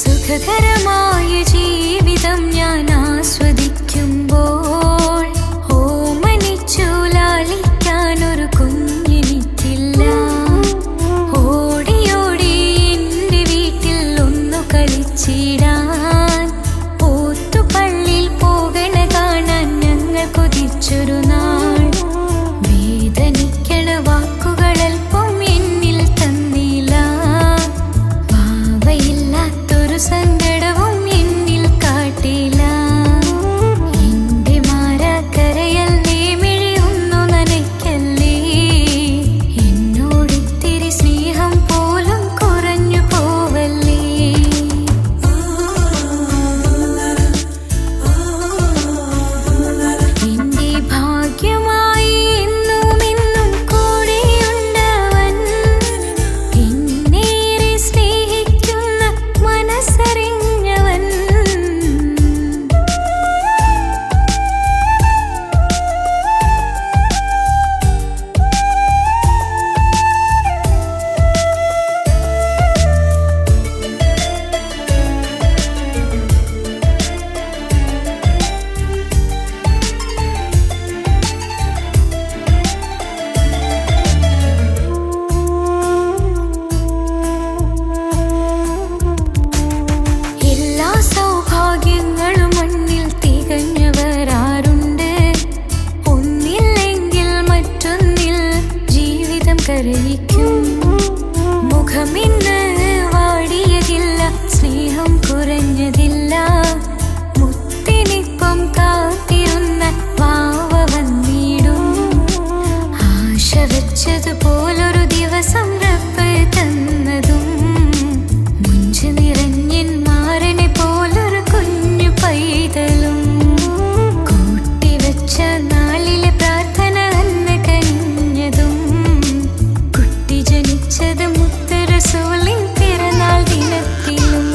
സുഖകരമായ ജീവിതം ഞാൻ ആസ്വദിക്കുമ്പോൾ ഓമനിച്ചു ലാളിക്കാൻ ഒരു കുഞ്ഞെനിക്കില്ല. വെച്ചതുപോലൊരു ദിവസം റബ്ബ് തന്നതും മുഞ്ചു നിറഞ്ഞൻ മാരനെ പോലൊരു കുഞ്ഞു പൈതലും കൂട്ടിവെച്ച നാളിലെ പ്രാർത്ഥന അന്ന് കനിഞ്ഞതും കുട്ടി ജനിച്ചത് മുത്ത് റസൂലിൻ പിറന്നാൾ ദിനത്തിലും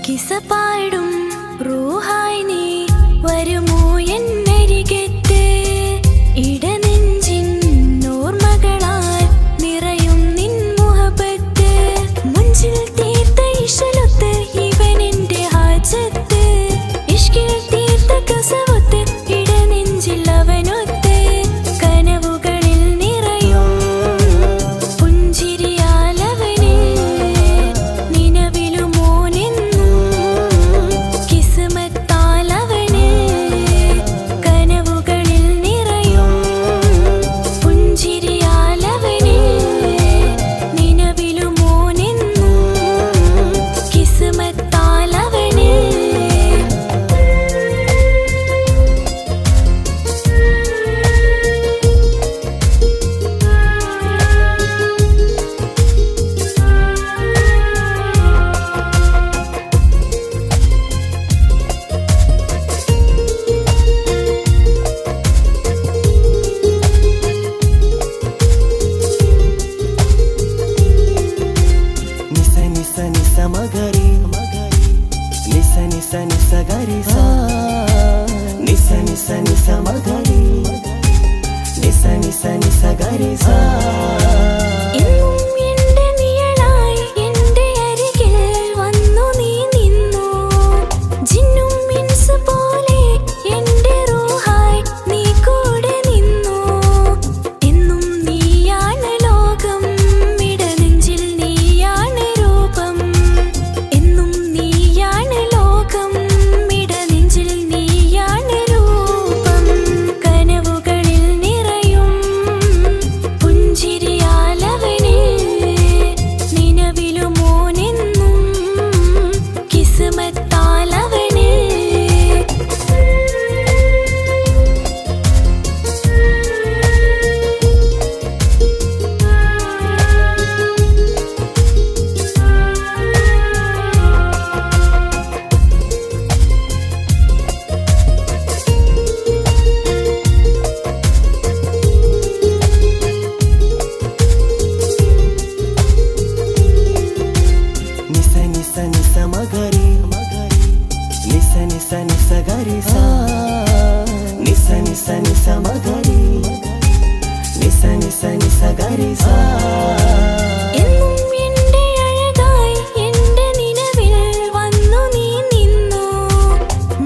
കിസപാടും റൂഹായി നീ വരുമോ എന്നരികത്ത് ഇടനെഞ്ചിൻ ഓർമ്മകളാൽ നിറയും നിൻ മുഹബത്ത് മുഞ്ചിൽ തീർത്ത ഇശലൊത്ത് ഇവൻ എന്റെ ഹാജത്ത് ഇഷ്കിൽ തീർത്ത കസവത്ത് ഇടനെഞ്ചിൽ അവനൊത്ത് കനവുകളിൽ നിറയും പുഞ്ചിരിയാലവന് നിലവിലുമോനെന്നും കിസ്മത്താലവന് കനവുകളിൽ നിറയും പുഞ്ചിരിയാലവന് നിലവിലുമോനെന്നും കിസ്മത്താലവന് എന്നും എന്റെ നിഴലായി എന്റെ അരികിൽ വന്നു നീ നിന്നു ജിന്നും ഇൻസ് പോലെ എന്റെ റൂഹായി നീ കൂടെ നിന്നു എന്നും നീയാണ് ലോകം ഇടനെഞ്ചിൽ നീയാണ് രൂപം എന്നും നീയാണ് ലോകം ഇടനെഞ്ചിൽ നീയാണ് രൂപം കനവുകളിൽ നിറയും പുഞ്ചിരിയാലവന് നിലവിലുമോനെന്നും കിസ്മത്താലവന് എന്നും എന്റെ അഴകായി എന്റെ നിലവിൽ വന്നു നീ നിന്നു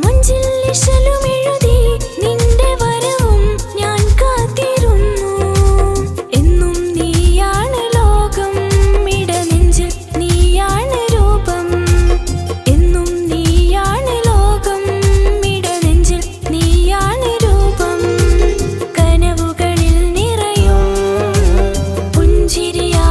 മുഞ്ചിൽ ഇശലും എഴുതി നിന്റെ വരവും ഞാൻ കാത്തിരുന്നു എന്നും നീയാണ് ലോകം ഇടനെഞ്ചിൽ നീയാണ് രൂപം എന്നും നീയാണ് ലോകം ഇടനെഞ്ചിൽ നീയാണ് രൂപം കനവുകളിൽ നിറയും പുഞ്ചിരിയാ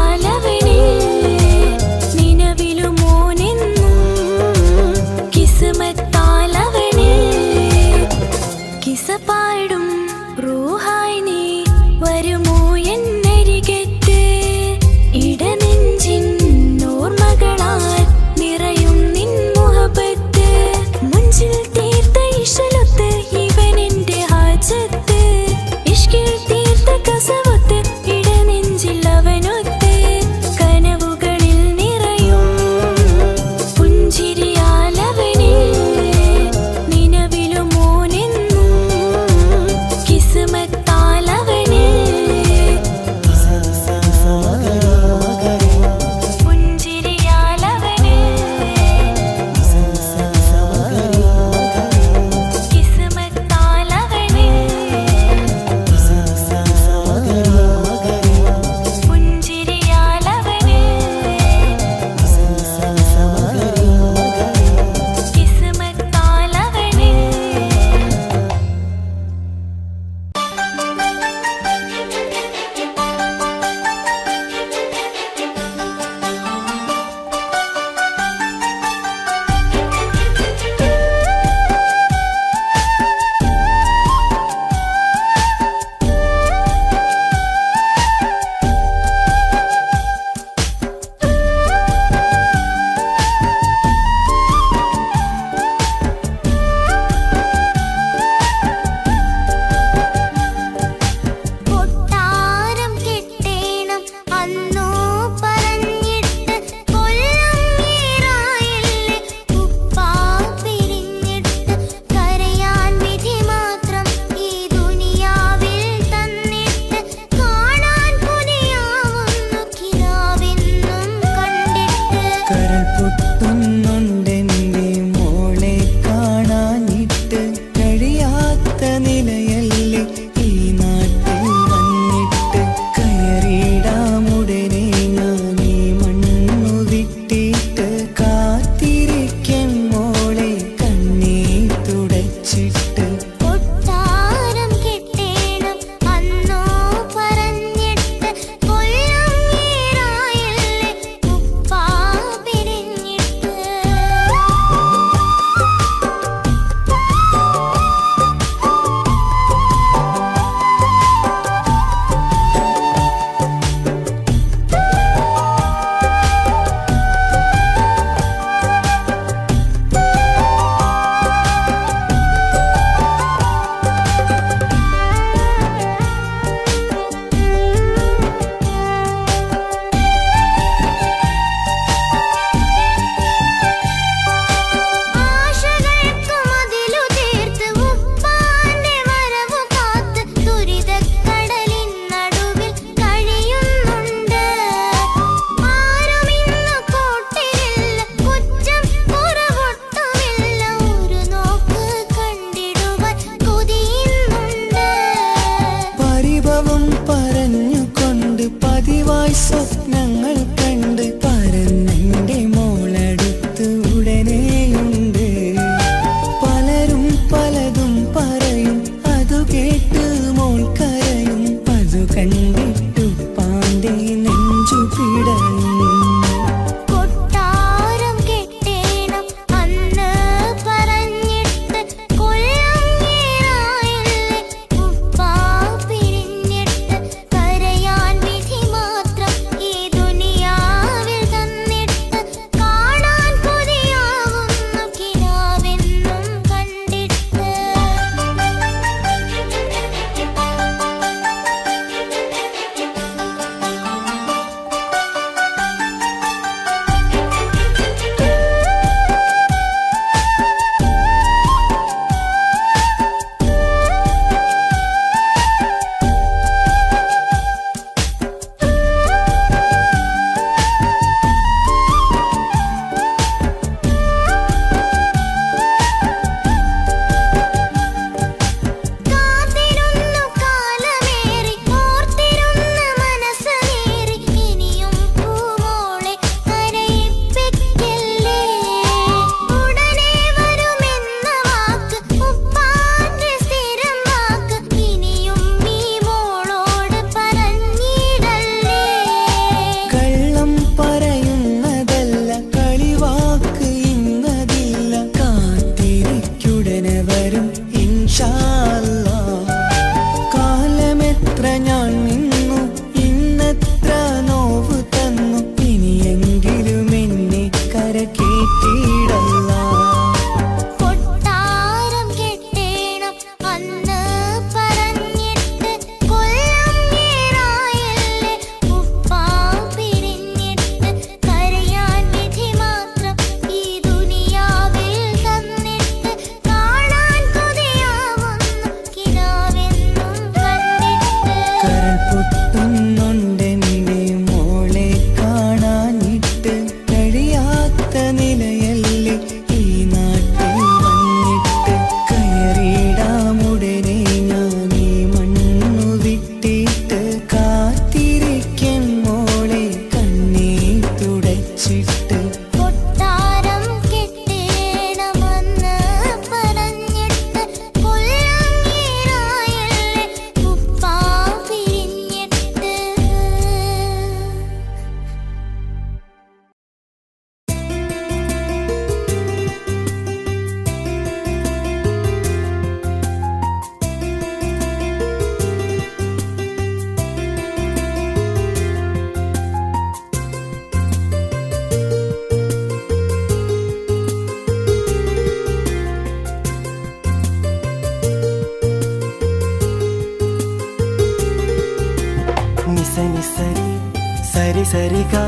സരി സരി ഗ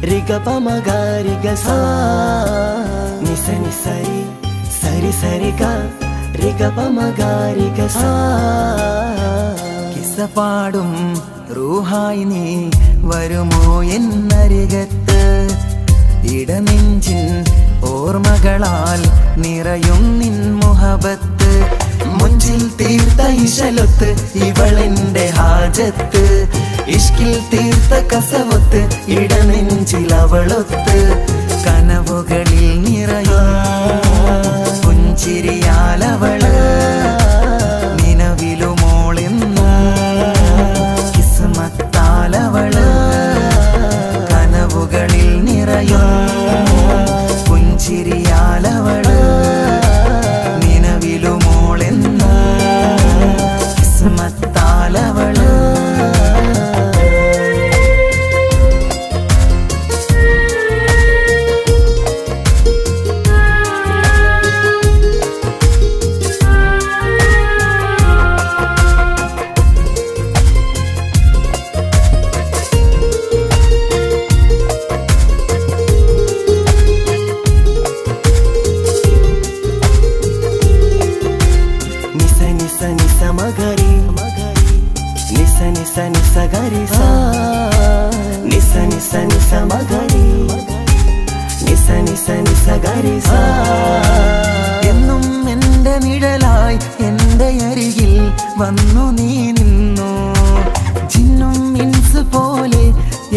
രി ഗ പ മ ഗ രി ഗ സ നി സ നി സരി സരി സരി ഗ രി ഗ പ മ ഗ രി ഗ സ കിസ്സ പാടും റൂഹായി നീ വരുമോ എന്നരികത്ത് ഇടനെഞ്ചിൻ ഓർമ്മകളാൽ നിറയും നിൻ മുഹബത്ത് മുഞ്ചിൽ തീർത്ത ഇശലൊത്ത് ഇവളെന്റെ ഹാജത്ത് ഇഷ്കിൽ തീർത്ത കസവൊത്ത് ഇടനെഞ്ചിൽ അവളൊത്ത് കനവുകളിൽ നിറയും പുഞ്ചിരിയാലവള് നിലവിലുമോളെന്നും കിസ്മത്താലവള് കനവുകളിൽ നിറയും പുഞ്ചിരിയാലവള് നിലവിലുമോളെന്നും കിസ്മത്താലവള് എന്നും എന്റെ നിഴലായി എന്റെ അരികിൽ വന്നു നീ നിന്നു ജിന്നും ഇൻസ് പോലെ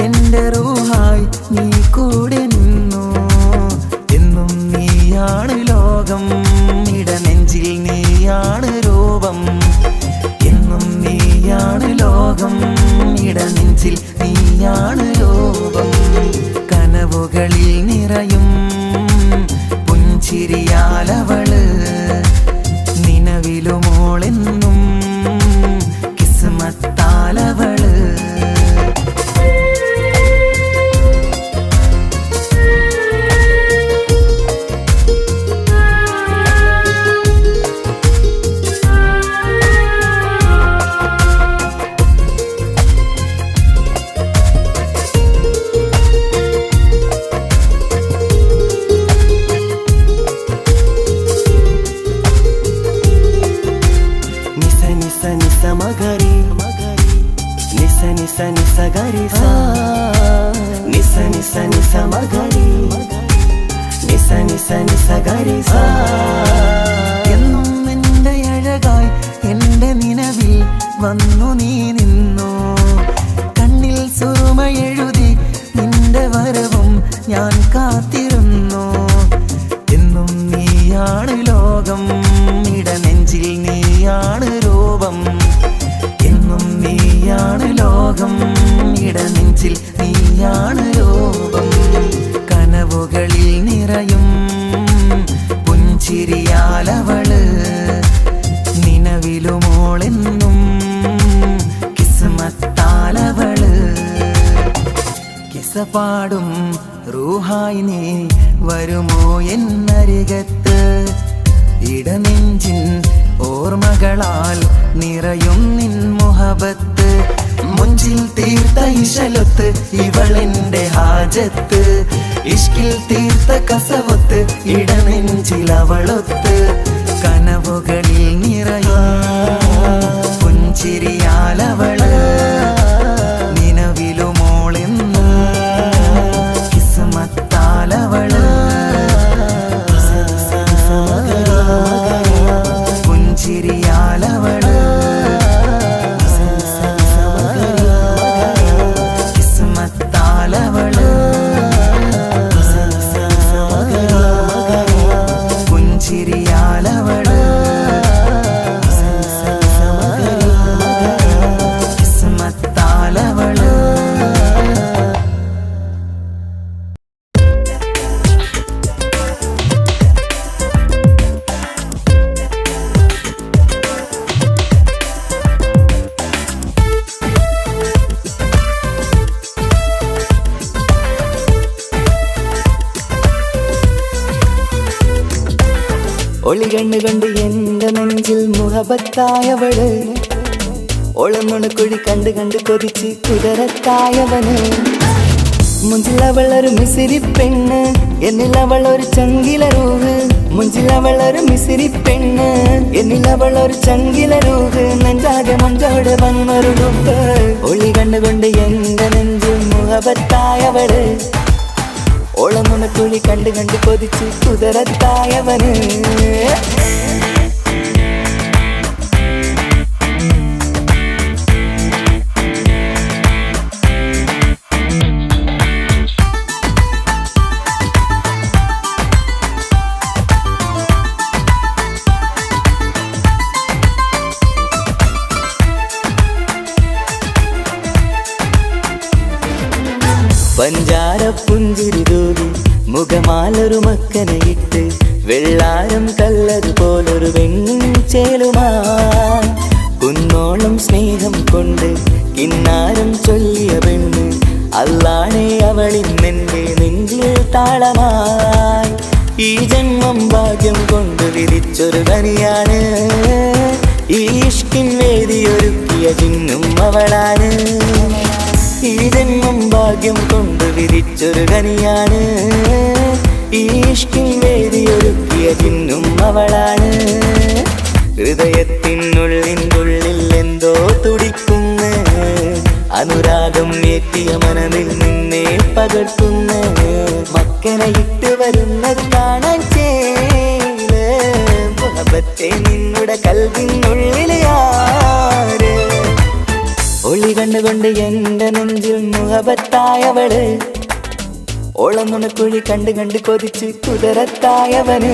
എന്റെ റൂഹായി നീ കൂടെ നിന്നു എന്നും നീയാണ് ലോകം ഇടനെഞ്ചിൽ നീയാണ് രൂപം എന്നും നീയാണ് ലോകം ഇടനെഞ്ചിൽ നീയാണ് രൂപം കനവുകളിൽ നിറയും പുഞ്ചിരിയാലവള് നിലവിലുമോളെന്നും കിസ്മത്താലവള് എന്നും എന്റെ അഴകായി എന്റെ നിലവിൽ വന്നു നീ നിന്നു കണ്ണിൽ സുറുമ എഴുതി നിന്റെ വരവും ഞാൻ കാത്തിരുന്നു എന്നും നീയാണ് ലോകം ഇടനെഞ്ചിൽ നീയാണ് രൂപം എന്നും നീയാണ് ലോകം ഇടനെഞ്ചിൽ നീയാണ് രൂപം കനവുകളിൽ നിറയും പുഞ്ചിരിയാലവള് നിലവിലുമോളെന്നും കിസ്മത്താലവള് കിസ്സ പാടും റൂഹായി നീ വരുമോ എന്നരികത്ത് ഇടനെഞ്ചിൻ ഓർമ്മകളാൽ നിറയും നിൻ മുഹബത്ത് മുഞ്ചിൽ തീർത്ത ഇശലൊത്ത് ഇവളെന്റെ ഹാജത്ത് ഇഷ്കിൽ തീർത്ത കസവൊത്ത് ഇടനെഞ്ചിൽ അവളൊത്ത് കനവുകളിൽ നിറയും പുഞ്ചിരിയാലവള് നിലവിലുമോളെന്നും കിസ്മത്താലവള് പുഞ്ചിരിയാലവള് കിസ്മത്താലവള് പുഞ്ചിരിയാലവള് കിസ്മത്താലവള് ഒളികണ്ണ് കണ്ട് എന്റെ നെഞ്ചിൽ മുഹബത്തായവള് ഒളമുണക്കുഴി കണ്ട് കണ്ട് കൊതിച്ച് കുതിരത്തായവന് മുഞ്ചിലവളൊരു മിസിരി പെണ്ണ്, എന്നിലവളൊരു ചങ്കില രൂഹ്. മുഞ്ചിലവളൊരു മിസിരി പെണ്ണ്, എന്നിലവളൊരു ചങ്കില രൂഹ്. നെഞ്ചാകെ മഞ്ചോട് വന്നൊരു ഡുബ്. ഒളി കണ്ടുകൊണ്ട് എന്റെ നെഞ്ചു മുഹബത്തായവള്. ഓളമുണക്കുഴി കണ്ട് കണ്ട് കൊതിച്ച് കുതിരത്തായവന്. പഞ്ചാര പുഞ്ചിരി തൂകി മുഖമാലൊരു മക്കനയിട്ട്, വെള്ളാരം കല്ലതുപോലൊരു വെണ്ണിൻ ചേലുമായി കുന്നോളം സ്നേഹം കൊണ്ട് കിന്നാരം ചൊല്ലിയ പെണ്ണ്. അല്ലാണേ അവളിന്നെന്റെ നെഞ്ചിൽ താളമായി. ഈ ജന്മം ഭാഗ്യം കൊണ്ട് വിധിച്ചൊരു കനിയാണ്, ഈ ഇഷ്കിൻ വേദിയൊരുക്കിയ ജിന്നും അവളാണ്. ഈ ജന്മം ഭാഗ്യം കൊണ്ട് വിധിച്ചൊരു കനിയാണ്, ഈ ഇഷ്കിൻ വേദിയൊരുക്കിയ ജിന്നും അവളാണ്. ഹൃദയത്തിനുള്ളിനുള്ളിൽ എന്തോ തുടിക്കുന്ന, അനുരാഗം ഏറ്റിയ മനമിൽ നിന്നെ പകർത്തുന്ന. മക്കനയിട്ട് വരുന്നത് കാണാൻ ചേല്, മുഹബത്തെ നിന്നുടെ കൽവിനുള്ളിൽ ആര്. ഒളി കണ്ടുകൊണ്ട് എന്റെ നെഞ്ചിൽ മുഹബത്തായവള്. ഓളമുണക്കുഴി കണ്ട് കണ്ട് കൊതിച്ച് കുതിരത്തായവന്.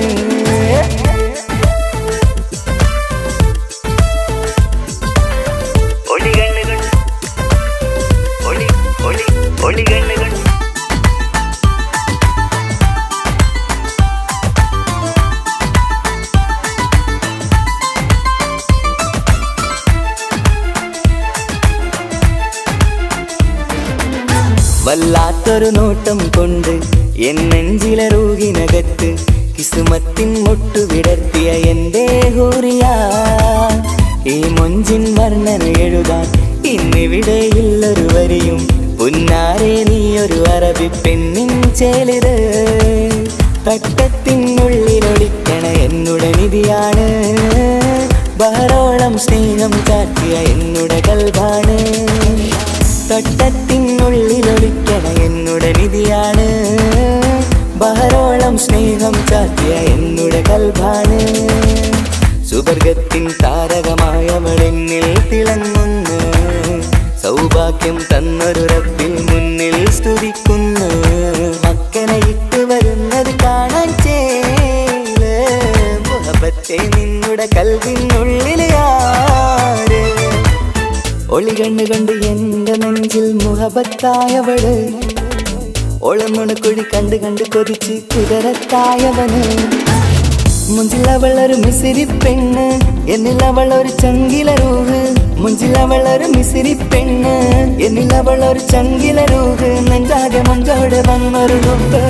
വല്ലാത്തൊരു നോട്ടം കൊണ്ട് എൻ നെഞ്ചിലെ റൂഹിനകത്ത് കിസുമത്തിൻ മുട്ടു വിടർത്തിയ എന്റെ ഹൂറിയ. ഈ മൊഞ്ചിൻ വർണ്ണന എഴുതാൻ ഇന്നിവിടെയില്ലൊരു വരിയും. പുന്നാരെ നീയൊരു അറബി പെണ്ണിൻ ചേലിത്. തട്ടത്തിനുള്ളിലൊളിക്കണ എന്നുടെ നിധിയാണ്, ബഹറോളം സ്നേഹം കാട്ടിയ എന്നുടെ കൽബാണ്. തട്ടത്തിനുള്ളിലൊളിക്കണ എന്നുടെ നിധിയാണ്, ബഹറോളം സ്നേഹം ചാത്തിയ എന്നുടെ കൽബാണ്. സുവർഗത്തിൻ താരകമായവളെന്നിൽ തിളങ്ങുന്നു, സൗഭാഗ്യം തന്നൊരു റബ്ബിൽ മുന്നിൽ സ്തുതിക്കുന്നു. മക്കനയിട്ട് വരുന്നത് കാണാൻ ചേല്, മുഹബത്തെ നിന്നുടെ കൽവിനുള്ളിൽ ആര്. ഒളി കണ്ടുകൊണ്ട് എന്റെ നെഞ്ചിൽ മുഹബത്തായവള്. ഓളമുണക്കുഴി കണ്ട് കണ്ട് കൊതിച്ച് കുതിരത്തായവന്. മുഞ്ചിലവളൊരു മിസിരി പെണ്ണ്, എന്നിലവളൊരു ചങ്കില രൂഹ്. മുഞ്ചിലവളൊരു മിസിരി പെണ്ണ്, എന്നിലവളൊരു ചങ്കില രൂഹ്. നെഞ്ചാകെ മഞ്ചോട് വന്നൊരു ഡുബ്.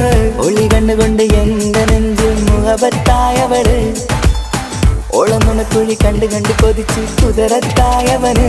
ഒളി കണ്ടുകൊണ്ട് എന്റെ നെഞ്ചിൽ മുഹബത്തായവള്. ഓളമുണക്കുഴി കണ്ട് കണ്ട് കൊതിച്ച് കുതിരത്തായവന്.